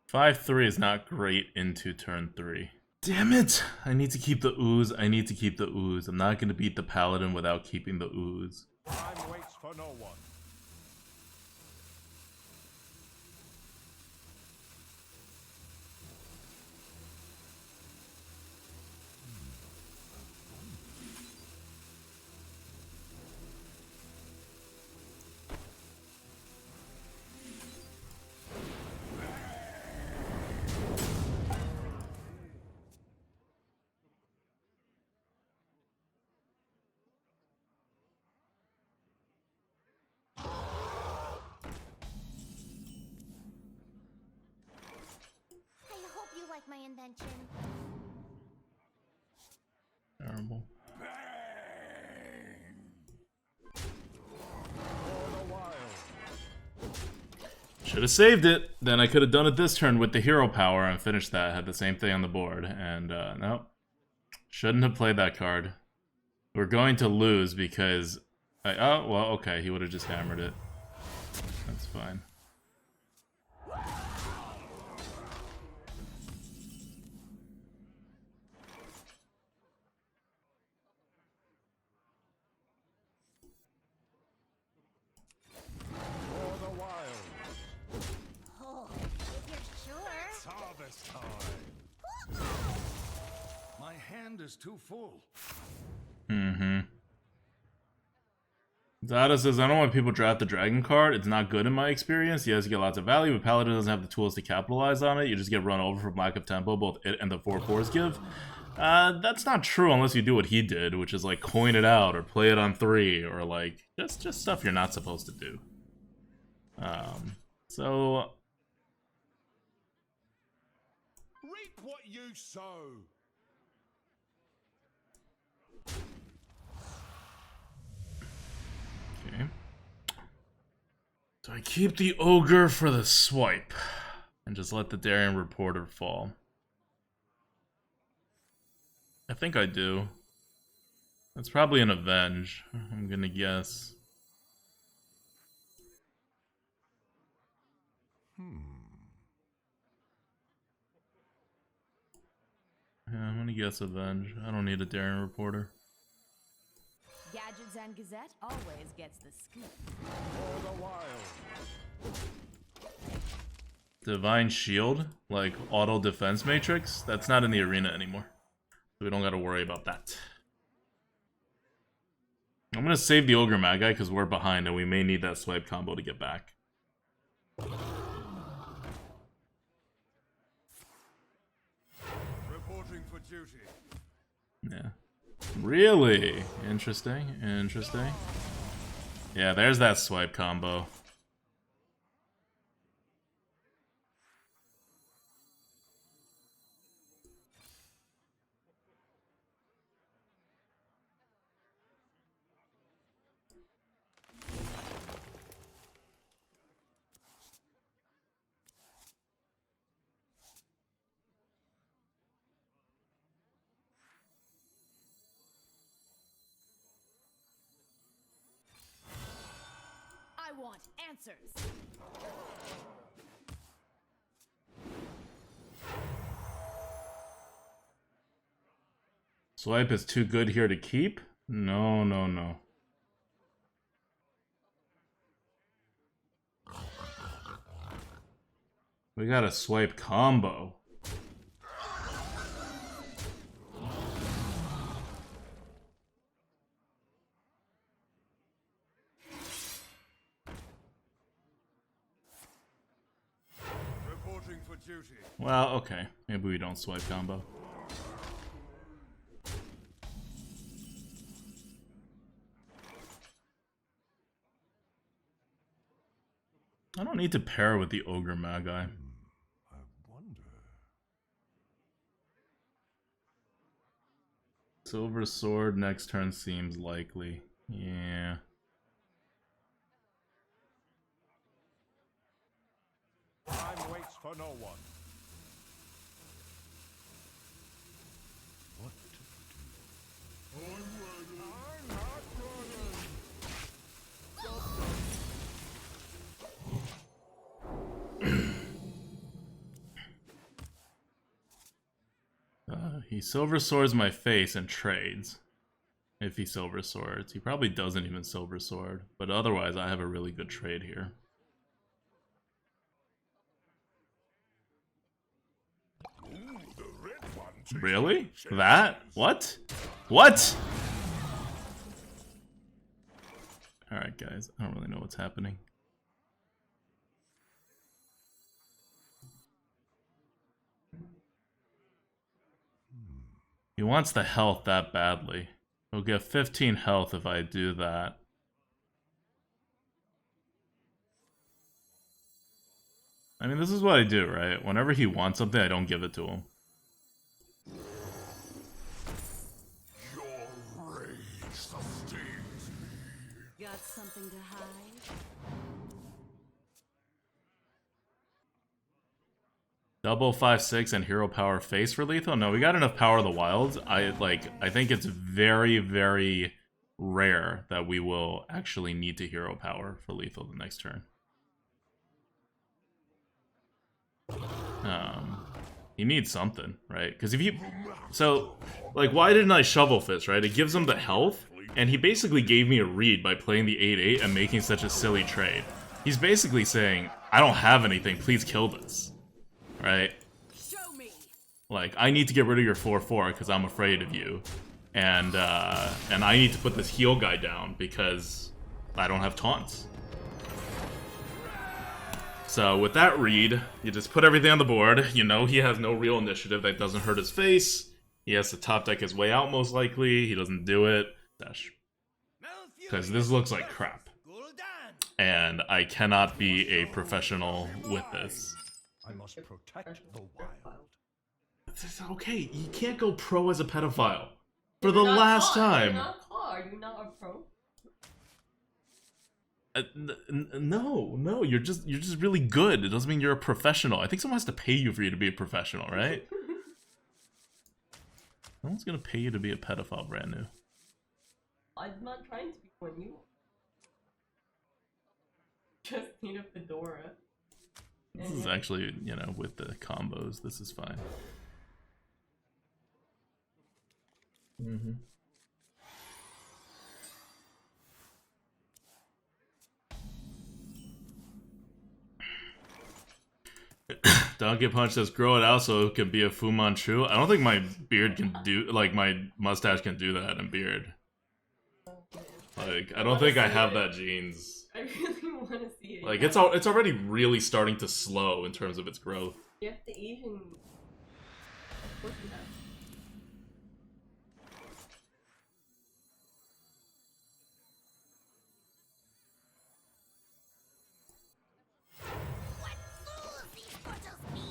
Five 3 is not great into turn 3. Damn it! I need to keep the ooze. I need to keep the ooze. I'm not gonna beat the paladin without keeping the ooze. Time waits for no one. I hope you like my invention. terrible. Should have saved it. Then I could have done it this turn with the hero power and finished that. Had the same thing on the board. And nope. Shouldn't have played that card. We're going to lose because... oh, well, okay. He would have just hammered it. That's fine. My hand is too full. Zada says, I don't know why people draft the dragon card. It's not good in my experience. Yes, you get lots of value, but Paladin doesn't have the tools to capitalize on it. You just get run over from lack of tempo, both it and the 4/4s give. That's not true unless you do what he did, which is like coin it out or play it on 3 or like just stuff you're not supposed to do. So Reap what you sow. okay. So I keep the ogre for the swipe and just let the Darien Reporter fall. I think I do. That's probably an avenge, I'm gonna guess. Yeah, I'm gonna guess avenge. I don't need a Darien Reporter. Gadgets and Gazette always gets the scoop. For the wild. Divine Shield, like auto defense matrix, that's not in the arena anymore. So we don't gotta worry about that. I'm gonna save the Ogre Magi because we're behind and we may need that swipe combo to get back. Reporting for duty. Yeah. Really? Interesting. Interesting. Yeah, there's that swipe combo. I want answers. Swipe is too good here to keep? No, no, no. We got a swipe combo. Reporting for duty. Well, okay. Maybe we don't swipe combo. I don't need to pair with the Ogre Magi. I wonder. Silver Sword next turn seems likely. Yeah. Time waits for no one. What to do? I'm not He Silver Swords my face and trades. If he Silver Swords. He probably doesn't even Silver Sword. But otherwise, I have a really good trade here. Ooh, the red one. Really? That? What? What? Alright, guys. I don't really know what's happening. He wants the health that badly. He'll get 15 health if I do that. I mean, this is what I do, right? Whenever he wants something, I don't give it to him. Your something to hide? Double 5/6 and hero power face for lethal? No, we got enough power of the wilds. I think it's very, very rare that we will actually need to hero power for lethal the next turn. He needs something, right? Because if you... So, like, why didn't I Shovel Fist, right? It gives him the health, and he basically gave me a read by playing the 8/8 and making such a silly trade. He's basically saying, I don't have anything, please kill this. Right? Show me. Like, I need to get rid of your 4/4 because I'm afraid of you. And I need to put this heal guy down because I don't have taunts. So with that read, you just put everything on the board. You know he has no real initiative that doesn't hurt his face. He has to top deck his way out most likely. He doesn't do it. Because this looks like crap. And I cannot be a professional with this. I must protect the wild. It's okay, you can't go pro as a pedophile. For the last time. You're not Claw. Are you not a pro? No, you're just really good. It doesn't mean you're a professional. I think someone has to pay you for you to be a professional, right? No one's gonna pay you to be a pedophile brand new. I'm not trying to be one. You just need a fedora. This is actually, you know, with the combos, this is fine. Don't get punched says grow it out so it can be a Fu Manchu. I don't think my beard can do, like, my mustache can do that in beard. Like, I don't think I have that genes. I really want to see it. Like, it's already really starting to slow in terms of its growth. You have to Asian. Of course you have. What fools these portals be!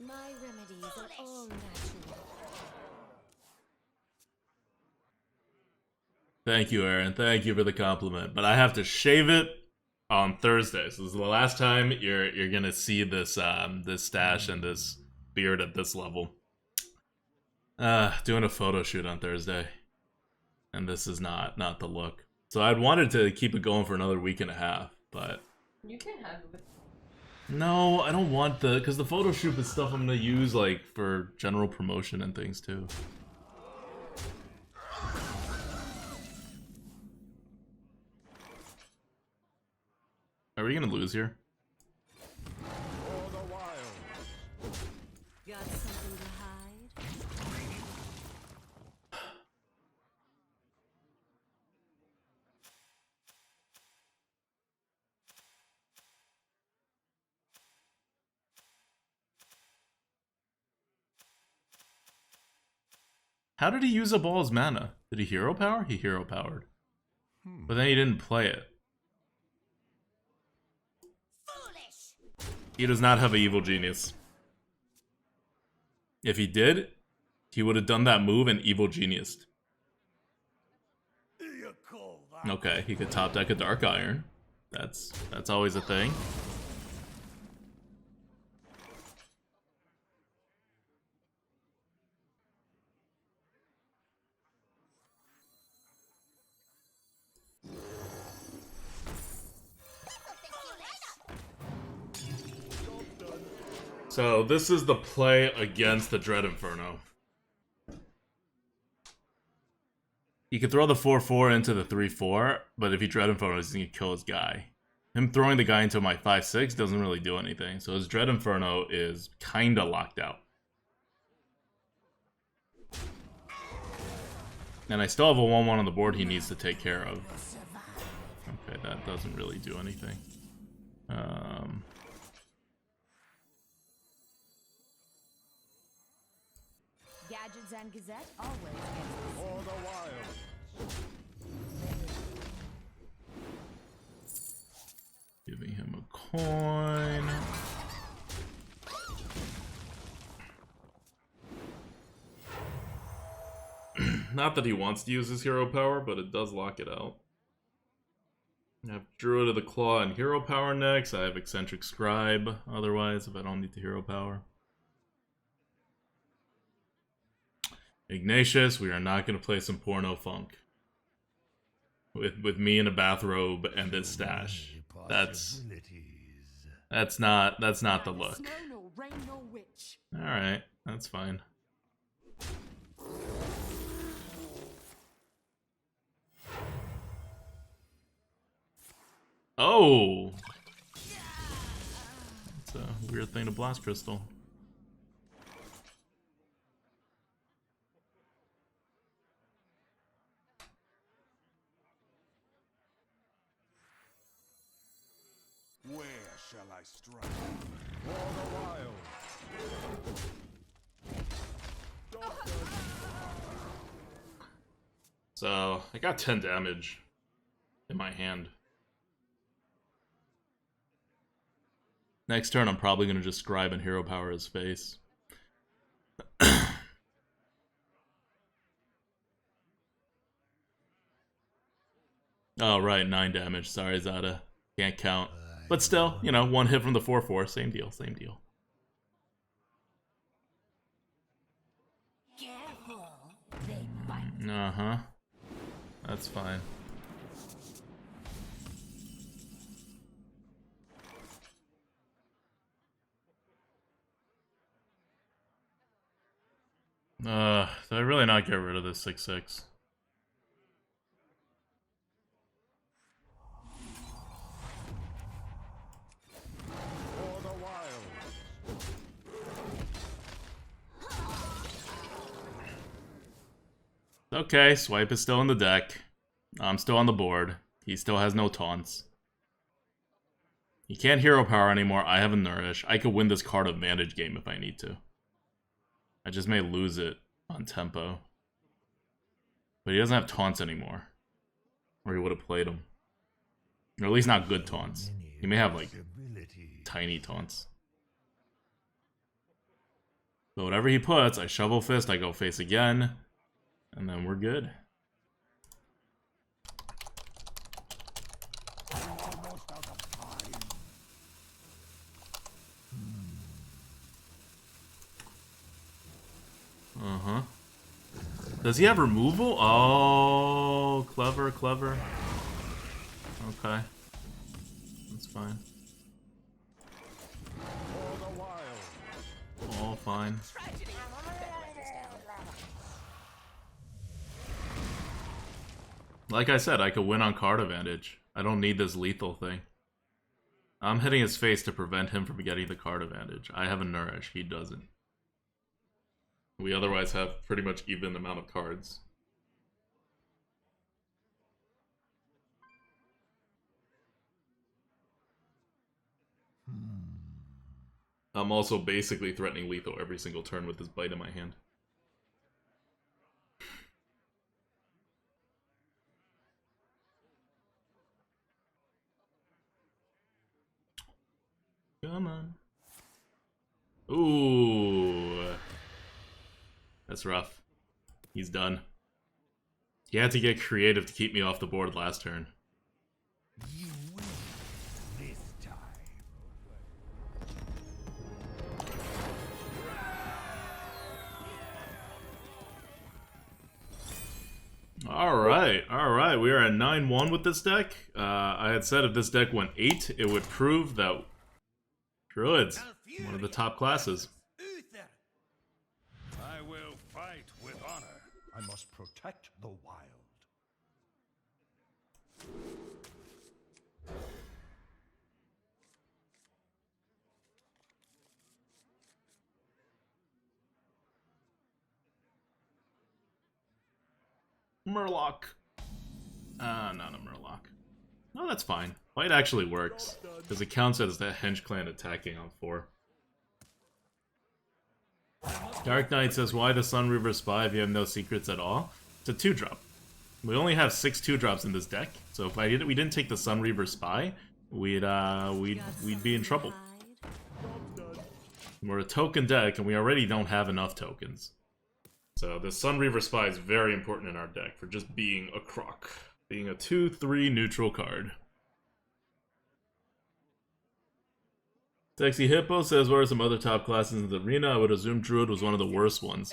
My remedies are all natural. Thank you, Aaron. Thank you for the compliment. But I have to shave it on Thursday. So this is the last time you're gonna see this this stash and this beard at this level. Doing a photo shoot on Thursday. And this is not the look. So I'd wanted to keep it going for another week and a half, but You can have it. no, I don't want because the photo shoot is stuff I'm gonna use like for general promotion and things too. Are we gonna lose here? For the wild. Got something to hide? How did he use up all his mana? Did he hero power? He hero powered. But then he didn't play it. Foolish! He does not have an evil genius. If he did, he would have done that move and evil geniused. You call that? Okay, he could top deck a Dark Iron. That's always a thing. So this is the play against the Dread Inferno. He could throw the 4/4 into the 3/4, but if he Dread Inferno, he's gonna kill his guy. Him throwing the guy into my 5/6 doesn't really do anything, so his Dread Inferno is kinda locked out. And I still have a 1/1 on the board he needs to take care of. Okay, that doesn't really do anything. Gadgets and Gazette always gets the For the wild. Giving him a coin. Not that he wants to use his hero power, but it does lock it out. I have Druid of the Claw and hero power next. I have Eccentric Scribe otherwise if I don't need the hero power. Ignatius, we are not going to play some porno funk. With me in a bathrobe and this stash. That's not the look. Alright, that's fine. Oh! It's a weird thing to blast crystal. Where shall I strike? For the wild. So, I got 10 damage in my hand. Next turn, I'm probably going to just Scribe and Hero Power his face. Oh, right, 9 damage. Sorry, Zada. Can't count. But still, you know, 1 hit from the 4/4. Same deal, same deal. Careful, they bite. Uh-huh. That's fine. Did I really not get rid of this 6/6? For the wild. Okay, Swipe is still in the deck. I'm still on the board. He still has no taunts. He can't hero power anymore. I have a Nourish. I could win this card advantage game if I need to. I just may lose it on tempo. But he doesn't have taunts anymore. Or he would have played them. Or at least not good taunts. He may have, like, tiny taunts. But whatever he puts, I Shovel Fist, I go face again. And then we're good. Almost out of time. Uh-huh. Does he have removal? Oh, clever, clever. Okay. That's fine. For the wild. All fine. Tragedy. Better write this down. Like I said, I could win on card advantage. I don't need this lethal thing. I'm hitting his face to prevent him from getting the card advantage. I have a Nourish, he doesn't. We otherwise have pretty much even amount of cards. I'm also basically threatening lethal every single turn with this bite in my hand. Come on. Ooh. That's rough. He's done. He had to get creative to keep me off the board last turn. You win this time. Alright. We are at 9-1 with this deck. I had said if this deck went 8, it would prove that Druid's one of the top classes. I will fight with honor. I must protect the wild. Murloc. Not a Murloc. No, that's fine. Fight actually works, because it counts as the Henge Clan attacking on 4. Dark Knight says, why the Sunreaver Spy if you have no secrets at all? It's a 2-drop. We only have 6 2-drops in this deck, so if we didn't take the Sunreaver Spy, we'd be in trouble. We're a token deck, and we already don't have enough tokens. So the Sun Reaver Spy is very important in our deck for just being a croc. Being a 2/3 neutral card. Sexy Hippo says, what are some other top classes in the arena? I would assume Druid was one of the worst ones.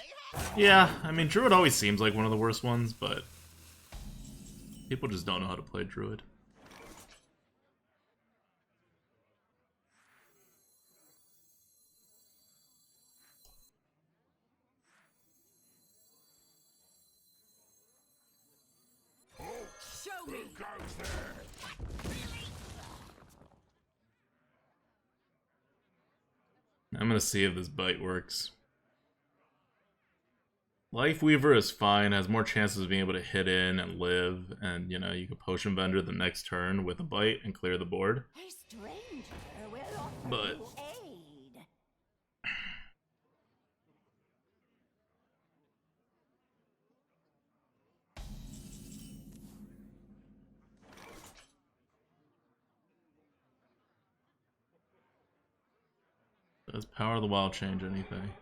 Yeah, I mean, Druid always seems like one of the worst ones, but people just don't know how to play Druid. Show me. Who goes there? I'm gonna see if this bite works. Life Weaver is fine, has more chances of being able to hit in and live, and you know, you can Potion Vendor the next turn with a bite and clear the board. A stranger will offer But you aid. does Power of the Wild change anything?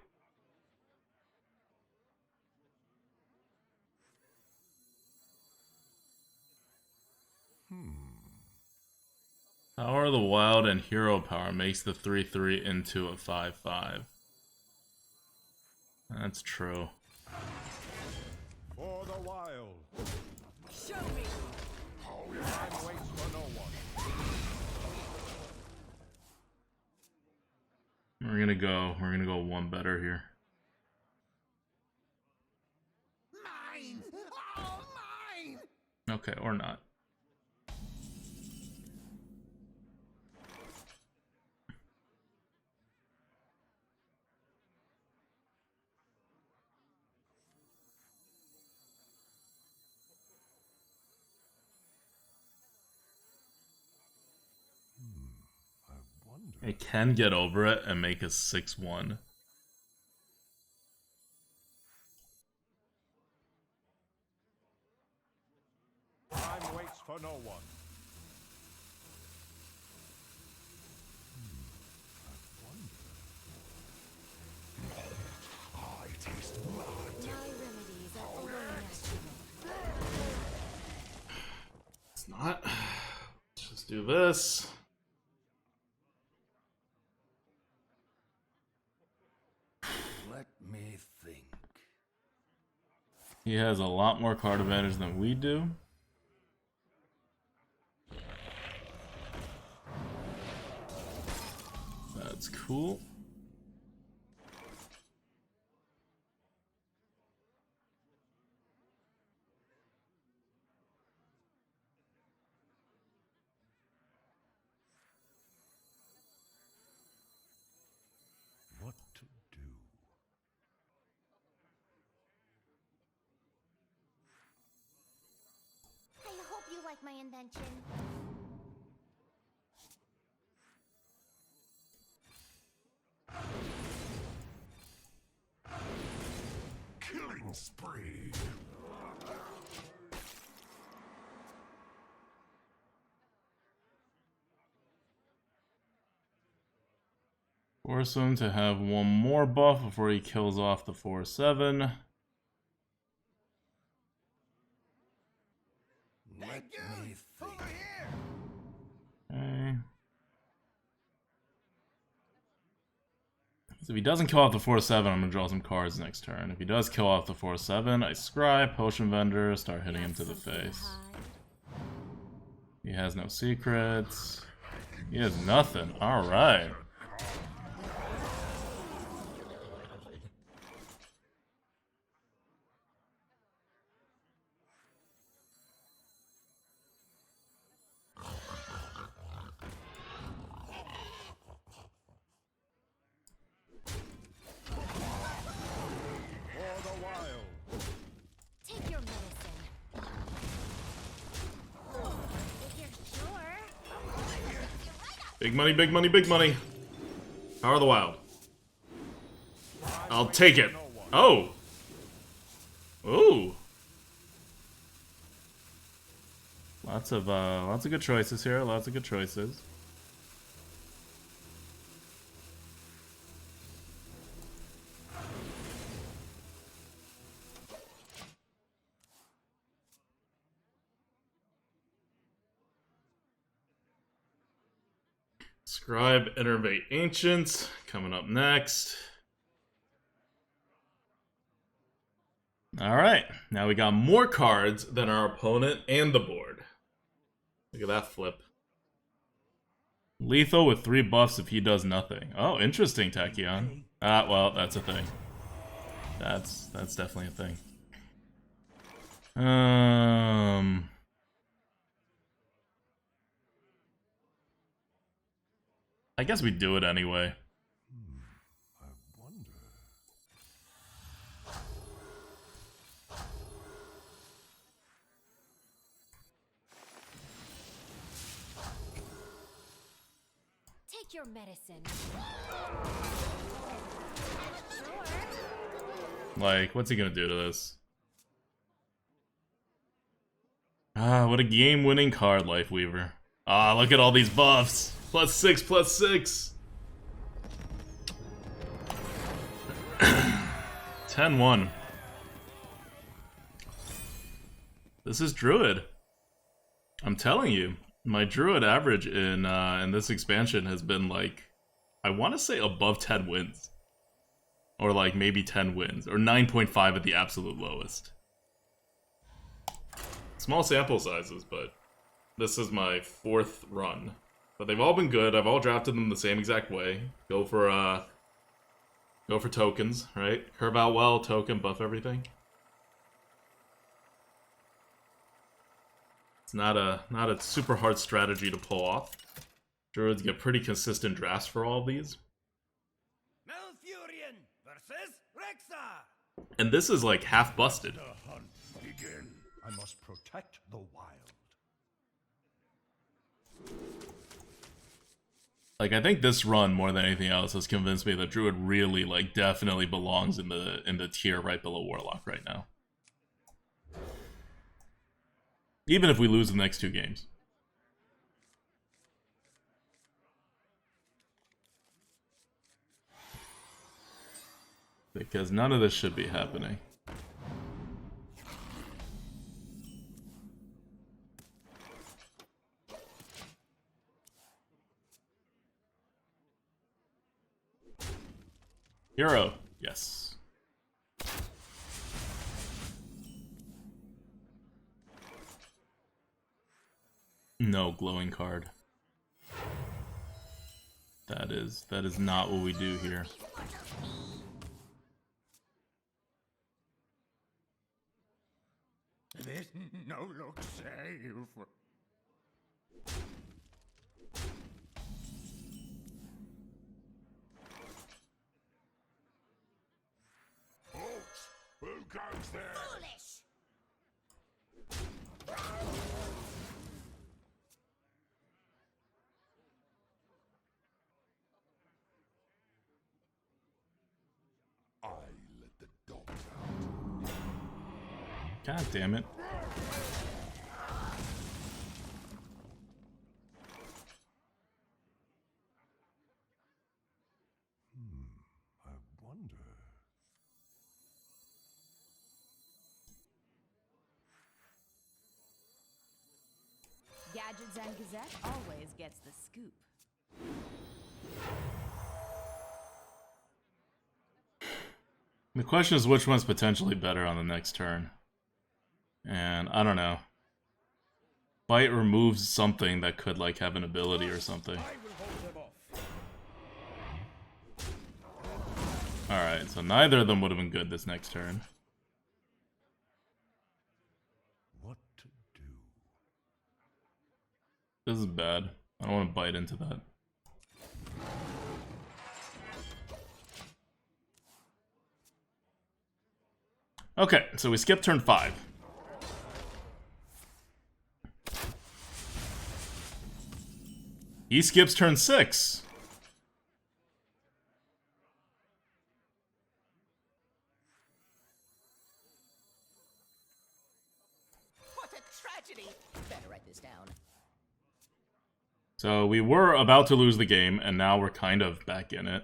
Power of the Wild and Hero Power makes the 3/3 into a 5/5. That's true. For the wild. Show me. Time waits for no one. We're gonna go one better here. Mine. All mine. Okay, or not. I can get over it and make a 6/1. Time waits for no one. I taste blood. My remedies are all natural. It's not. Let's just do this. Let me think. He has a lot more card advantage than we do. That's cool. What to do? I hope you like my invention. Killing spree. Force him to have one more buff before he kills off the 4/7. Let me think. Okay. So if he doesn't kill off the 4/7, I'm gonna draw some cards next turn. If he does kill off the 4/7, I scry, Potion Vendor, start hitting him to the face. He has no secrets. He has nothing. Alright. For the wild. Take your medicine. If you're sure. Big money, big money, big money. Power of the Wild. I'll take it. Oh. Ooh. Lots of good choices here. Lots of good choices. Scribe, Innervate Ancients, coming up next. Alright, now we got more cards than our opponent and the board. Look at that flip. Lethal with 3 buffs if he does nothing. Oh, interesting, Tachyon. Ah, well, that's a thing. That's definitely a thing. I guess we do it anyway. I wonder. Take your medicine. Like, what's he gonna do to this? Ah, what a game-winning card, Lifeweaver. Ah, look at all these buffs. +6, +6. 10-1. This is Druid. I'm telling you, my Druid average in this expansion has been like, I want to say above 10 wins. Or like maybe 10 wins. Or 9.5 at the absolute lowest. Small sample sizes, but this is my 4th run. But they've all been good. I've all drafted them the same exact way. Go for tokens, right? Curve out well, token, buff everything. It's not a super hard strategy to pull off. Druids get pretty consistent drafts for all of these. Malfurion versus Rexa. And this is like half busted. The hunt begin. I must protect the wild. Like, I think this run, more than anything else, has convinced me that Druid really, like, definitely belongs in the tier right below Warlock right now. Even if we lose the next 2 games. Because none of this should be happening. Hero, yes. No glowing card. That is not what we do here. There's no look save. Folks, who goes there? Foolish! I let the dogs out. God damn it. I wonder. Gadgets and Gazette always gets the scoop. The question is which one's potentially better on the next turn. And I don't know. Bite removes something that could like have an ability or something. Alright, so neither of them would have been good this next turn. What to do? This is bad. I don't want to bite into that. Okay, so we skip turn 5. He skips turn 6. What a tragedy! Better write this down. So we were about to lose the game, and now we're kind of back in it.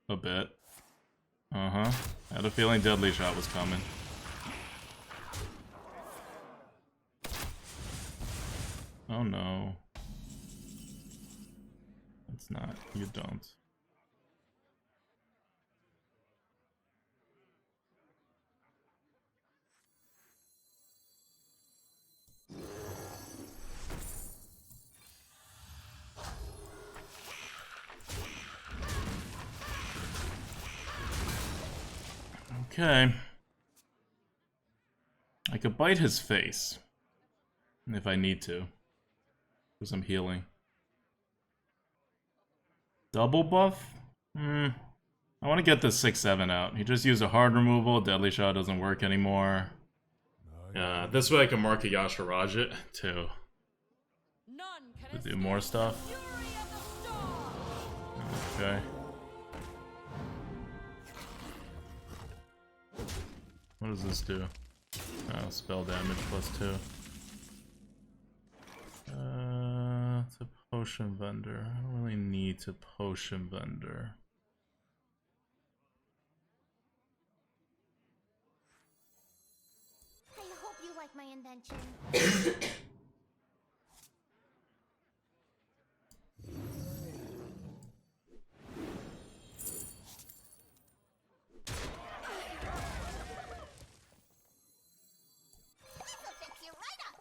A bit. Uh-huh. I had a feeling Deadly Shot was coming. Oh no. It's not. You don't. Okay. I could bite his face. If I need to. Because I'm healing. Double buff? I want to get this 6-7 out. He just used a hard removal. Deadly Shot doesn't work anymore. This way I can mark a Yasharaj it to do more stuff. Okay. What does this do? Oh, spell damage +2. It's a potion vendor. I don't really need to potion vendor. I hope you like my invention. This'll fix you right up.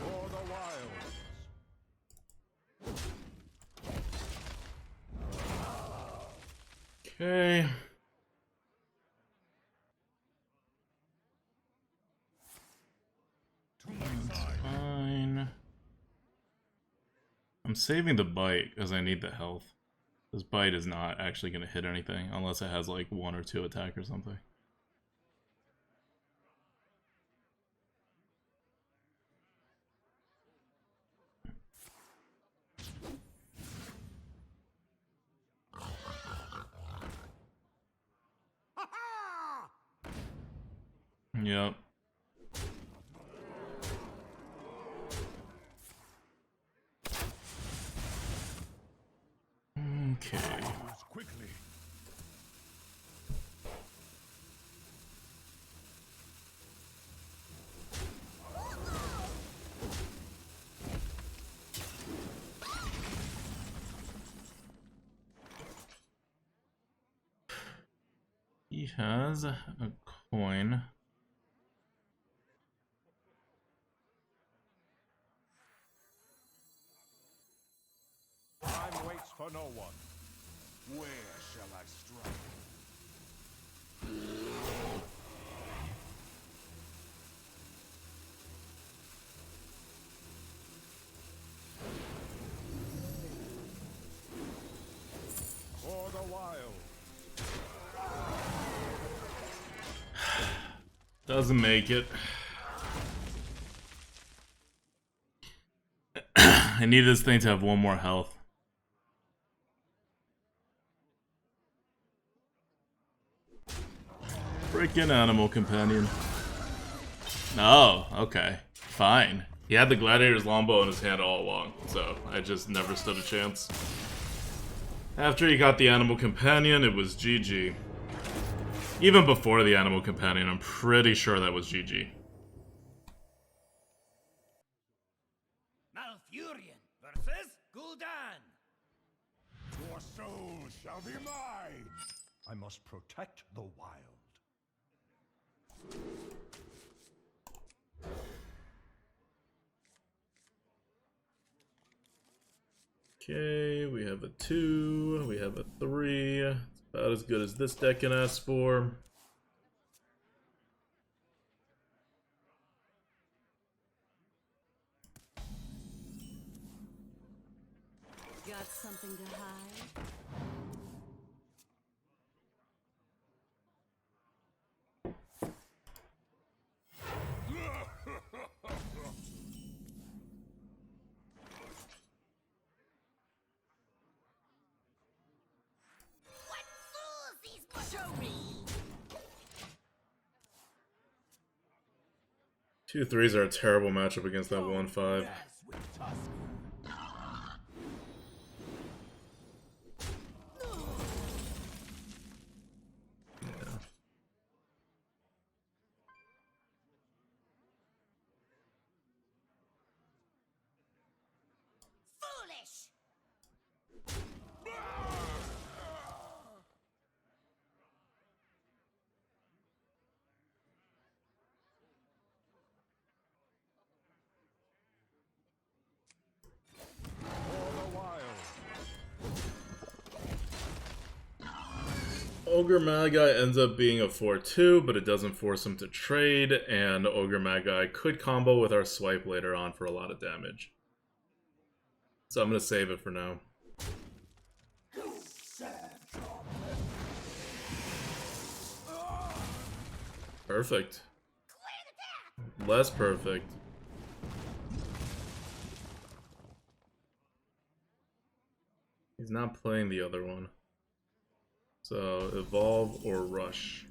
For the wilds. Okay. To my side. Fine. I'm saving the bite because I need the health. This bite is not actually going to hit anything unless it has like 1 or 2 attack or something. Ha-ha! Yep. Okay. Moves quickly. He has a coin. Time waits for no one. Where shall I strike? For the wild. Doesn't make it. I need this thing to have 1 more health. Freaking animal companion. Oh, okay. Fine. He had the gladiator's longbow in his hand all along, so I just never stood a chance. After he got the animal companion, it was GG. Even before the animal companion, I'm pretty sure that was GG. Malfurion versus Gul'dan. Your soul shall be mine. I must protect the wild. Okay, we have a 2, we have a 3. It's about as good as this deck can ask for. Got something to hide? What fools these Show me. 2/3s are a terrible matchup against that 1/5. Yeah. Foolish! Ogre Magi ends up being a 4/2, but it doesn't force him to trade, and Ogre Magi could combo with our swipe later on for a lot of damage. So I'm going to save it for now. Perfect. Less perfect. He's not playing the other one. So, evolve or rush.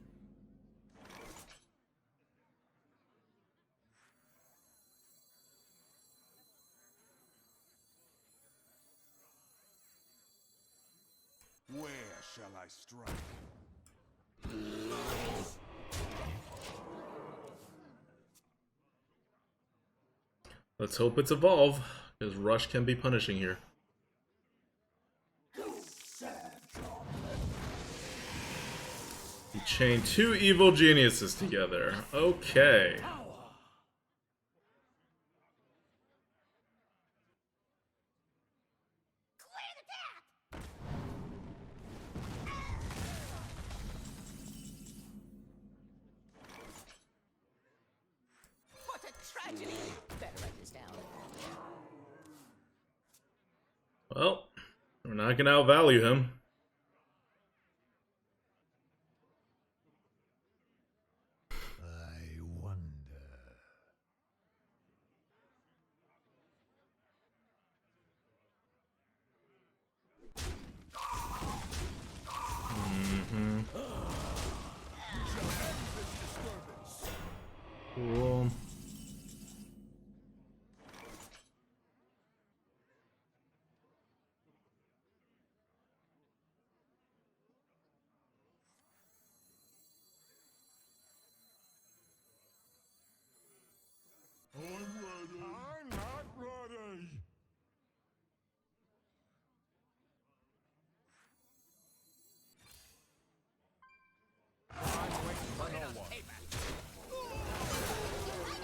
Where shall I strike? Let's hope it's evolve, because rush can be punishing here. You chain 2 evil geniuses together. Okay. What a tragedy! Better write this down. Well, we're not going to outvalue him. I wonder. Cool. I'm not ready.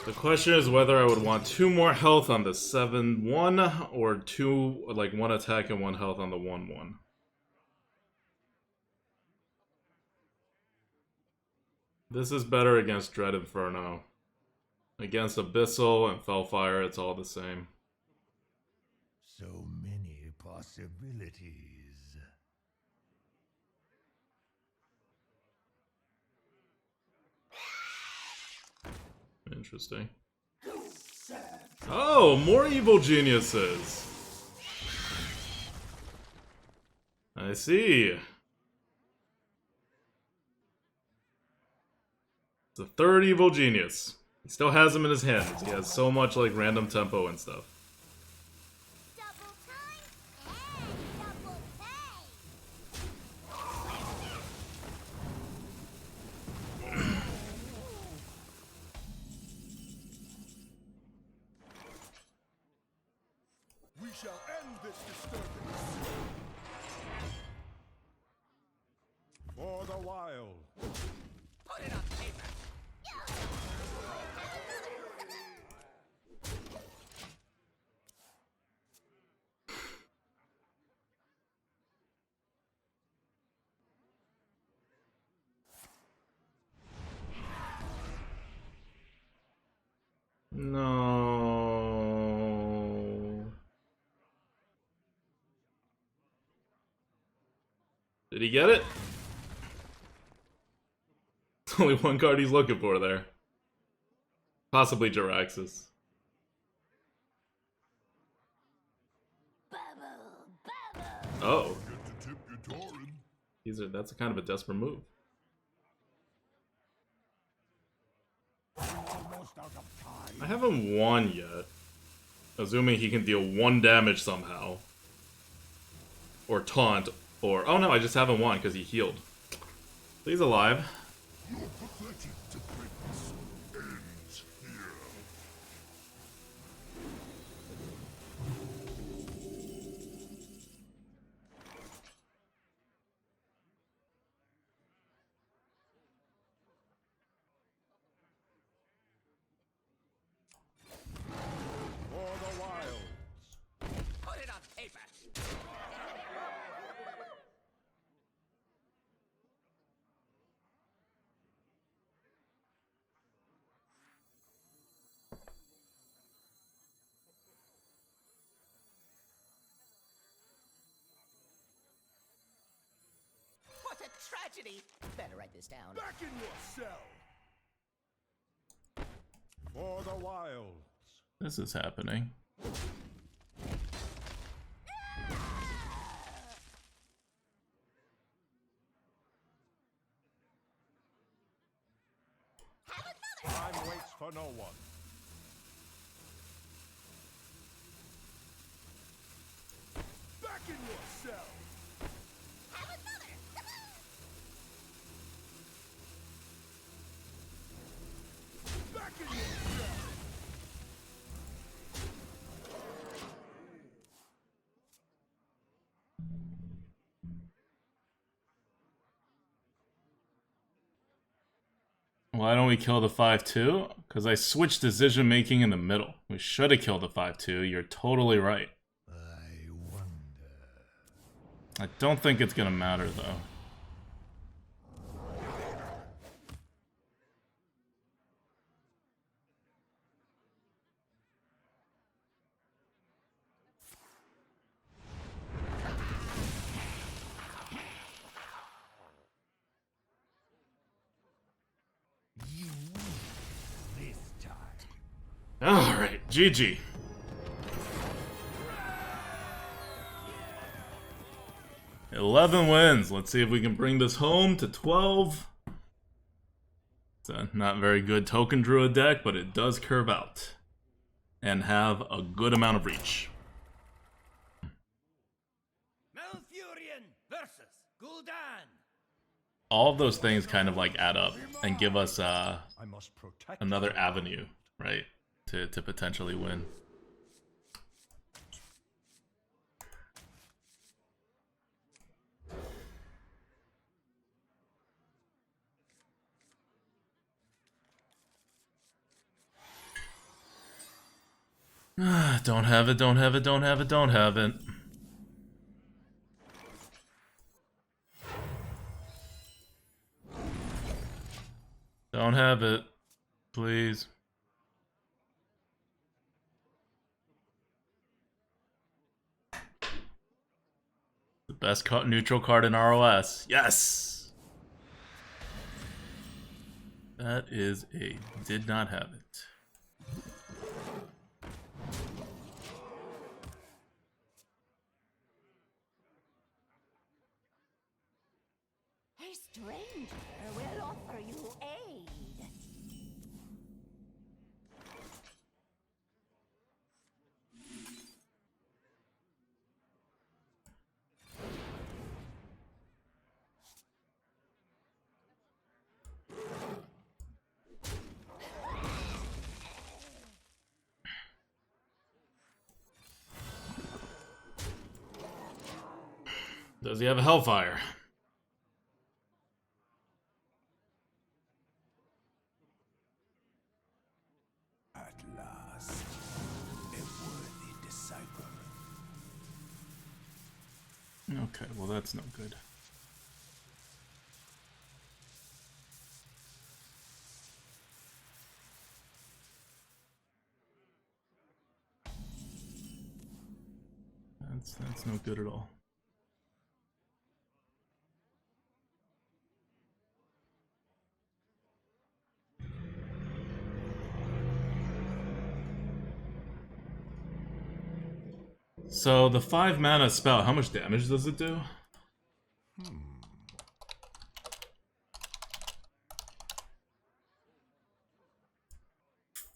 The question is whether I would want 2 more health on the 7/1 or 2, like 1 attack and 1 health on the 1/1. This is better against Dread Inferno. Against Abyssal and Fellfire, it's all the same. So many possibilities. Interesting. Oh, more evil geniuses. I see. It's a 3rd evil genius. He still has him in his hands. He has so much like random tempo and stuff. Double time and double pay. We shall end this disturbance. For the wild. Put it on paper. No. Did he get it? It's only 1 card he's looking for there. Possibly Jiraxis. Oh. That's a kind of a desperate move. You must Just out of time. I haven't won yet. Assuming he can deal 1 damage somehow. Or taunt. Or... Oh no, I just haven't won because he healed. He's alive. Your pathetic defense ends here. For the wilds. Put it on paper. What a tragedy. Better write this down. Back in your cell. For the wilds. This is happening. Time waits for no one. Back in your cell. Back in your cell. Why don't we kill the 5-2? Because I switched decision making in the middle. We should have killed the 5-2. You're totally right. I wonder. I don't think it's gonna matter though. This time. Alright, GG. $11 wins. Let's see if we can bring this home to 12. It's a not very good token druid deck, but it does curve out. And have a good amount of reach. Malfurion versus Gul'dan. All of those things kind of like add up and give us I must protect another the avenue, right? To potentially win. Don't have it, don't have it, don't have it, don't have it. Don't have it, please. The best neutral card in ROS. Yes! That is a did not have it. A stranger will offer you aid. Does he have a Hellfire? At last, a worthy disciple. Okay, well that's no good. That's no good at all. So the 5 mana spell, how much damage does it do?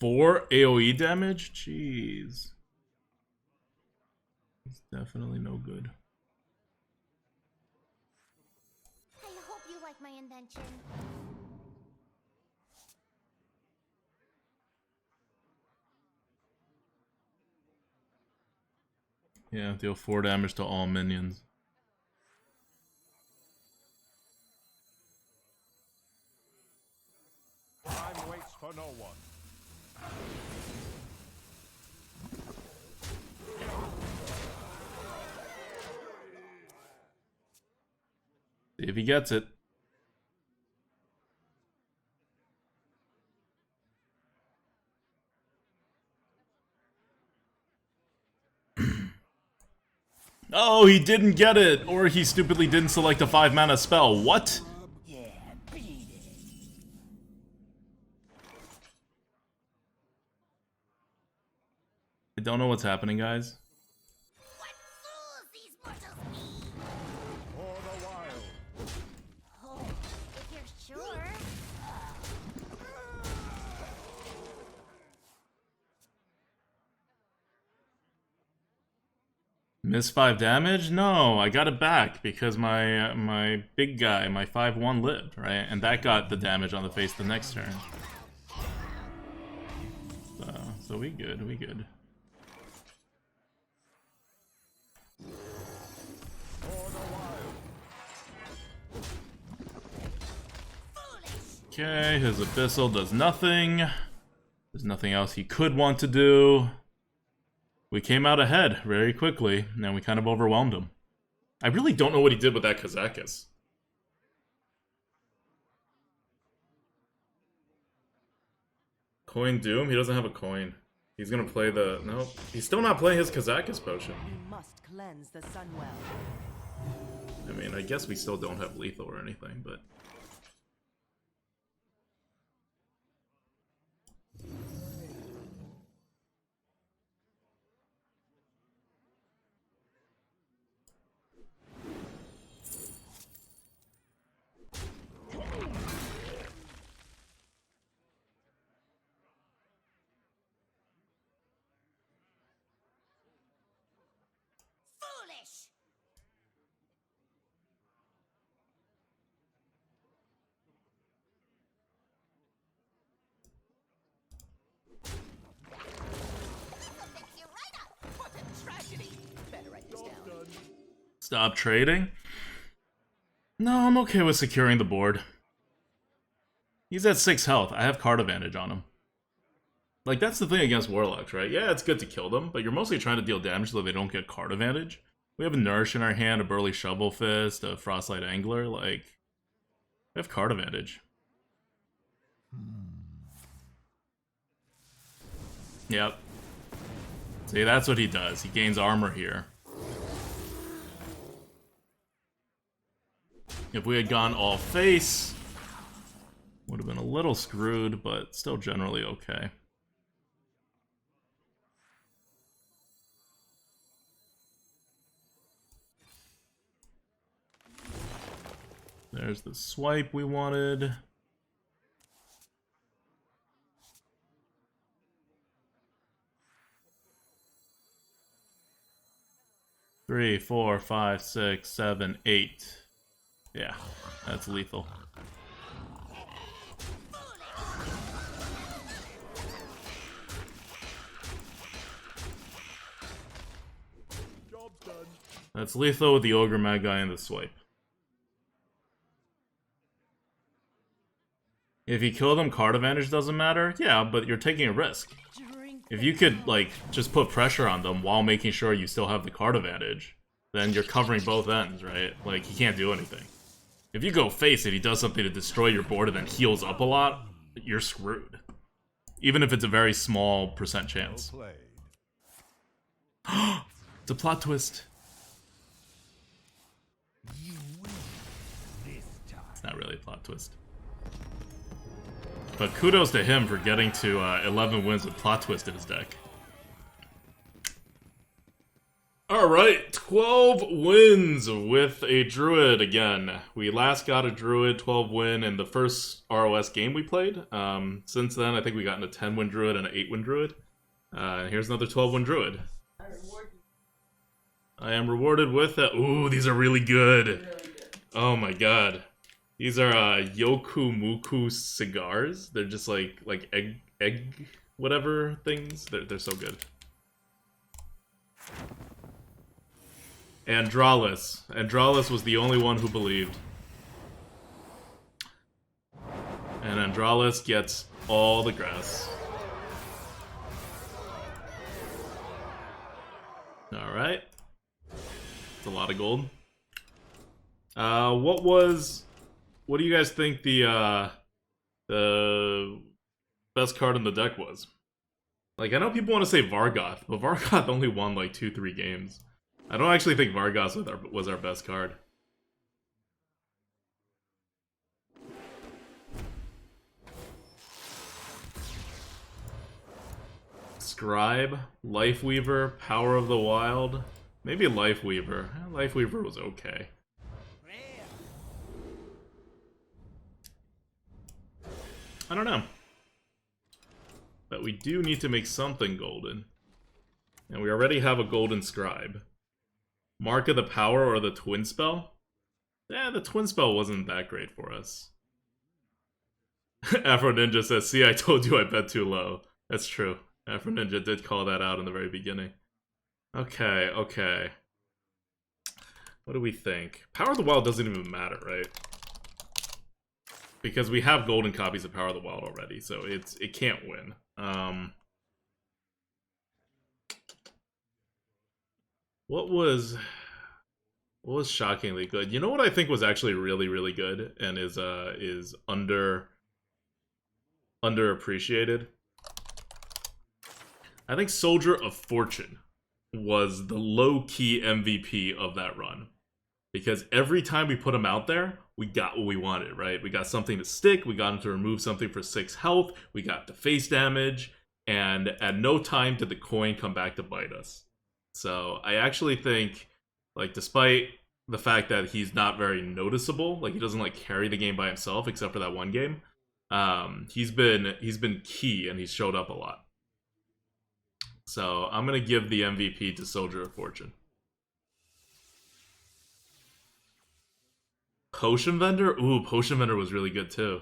4 AoE damage? Jeez. It's definitely no good. I hope you like my invention. Yeah, deal 4 damage to all minions. Time waits for no one. See if he gets it. Oh, he didn't get it! Or he stupidly didn't select a 5-mana spell. What? Yeah, beat it. I don't know what's happening, guys. What fools these mortals be! For the wild. Oh, if you're sure. Miss 5 damage? No, I got it back because my big guy, my 5/1 lived, right? And that got the damage on the face the next turn. So we good, we good. For the wild. Okay, his Abyssal does nothing. There's nothing else he could want to do. We came out ahead very quickly, and we kind of overwhelmed him. I really don't know what he did with that Kazakis. Coin Doom? He doesn't have a coin. He's gonna play the... Nope. He's still not playing his Kazakis potion. You must cleanse the Sunwell. I mean, I guess we still don't have lethal or anything, but... Foolish! This'll fix you right up! What a tragedy! Better write this down. Stop trading? No, I'm okay with securing the board. He's at 6 health. I have card advantage on him. Like, that's the thing against Warlocks, right? Yeah, it's good to kill them, but you're mostly trying to deal damage so they don't get card advantage. We have a Nourish in our hand, a Burly Shovel Fist, a Frostlight Angler, like... We have card advantage. Yep. See, that's what he does. He gains armor here. If we had gone all face, would have been a little screwed, but still generally okay. There's the swipe we wanted. Three, 4, 5, 6, 7, 8. Yeah, that's lethal. Job's done. That's lethal with the Ogre Magi and the swipe. If you kill them, card advantage doesn't matter. Yeah, but you're taking a risk. If you could, like, just put pressure on them while making sure you still have the card advantage, then you're covering both ends, right? Like, he can't do anything. If you go face, if he does something to destroy your board and then heals up a lot, you're screwed. Even if it's a very small percent chance. Well played. It's a plot twist. You win this time. It's not really a plot twist. But kudos to him for getting to 11 wins with plot twist in his deck. Alright. Alright, 12 wins with a Druid again. We last got a Druid 12 win in the first ROS game we played. Since then, I think we got a 10-win Druid and an 8-win Druid. Here's another 12-win Druid. I reward you. I am rewarded with a... Ooh, these are really good. Really good. Oh my god. These are Yokumuku cigars. They're just like egg whatever things. They're so good. Andralis. Andralis was the only one who believed. And Andralis gets all the grass. Alright. It's a lot of gold. What do you guys think the best card in the deck was? Like, I know people want to say Vargoth, but Vargoth only won like 2-3 games. I don't actually think Vargoth was our best card. Scribe, Lifeweaver, Power of the Wild. Maybe Lifeweaver. Lifeweaver was okay. I don't know. But we do need to make something golden. And we already have a golden Scribe. Mark of the Power or the Twin Spell? Yeah, the Twin Spell wasn't that great for us. Afro Ninja says, see, I told you I bet too low. That's true. Afro Ninja did call that out in the very beginning. Okay, okay. What do we think? Power of the Wild doesn't even matter, right? Because we have golden copies of Power of the Wild already, so it can't win. What was shockingly good? You know what I think was actually really, really good and is underappreciated? I think Soldier of Fortune was the low-key MVP of that run. Because every time we put him out there, we got what we wanted, right? We got something to stick, we got him to remove something for 6 health, we got the face damage, and at no time did the coin come back to bite us. So I actually think, like, despite the fact that he's not very noticeable, like he doesn't like carry the game by himself except for that one game, he's been key and he's showed up a lot. So I'm gonna give the MVP to Soldier of Fortune. Potion Vendor? Ooh, Potion Vendor was really good too.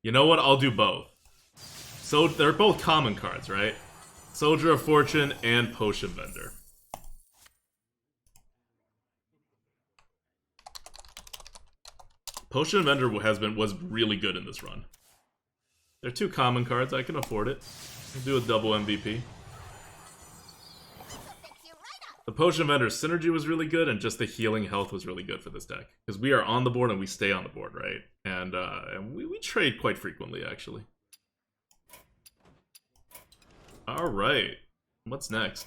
You know what? I'll do both. So they're both common cards, right? Soldier of Fortune and Potion Vendor. Potion Vendor was really good in this run. They're 2 common cards. I can afford it. I'll do a double MVP. The Potion Vendor synergy was really good, and just the healing health was really good for this deck. Because we are on the board and we stay on the board, right? And we trade quite frequently, actually. Alright. What's next?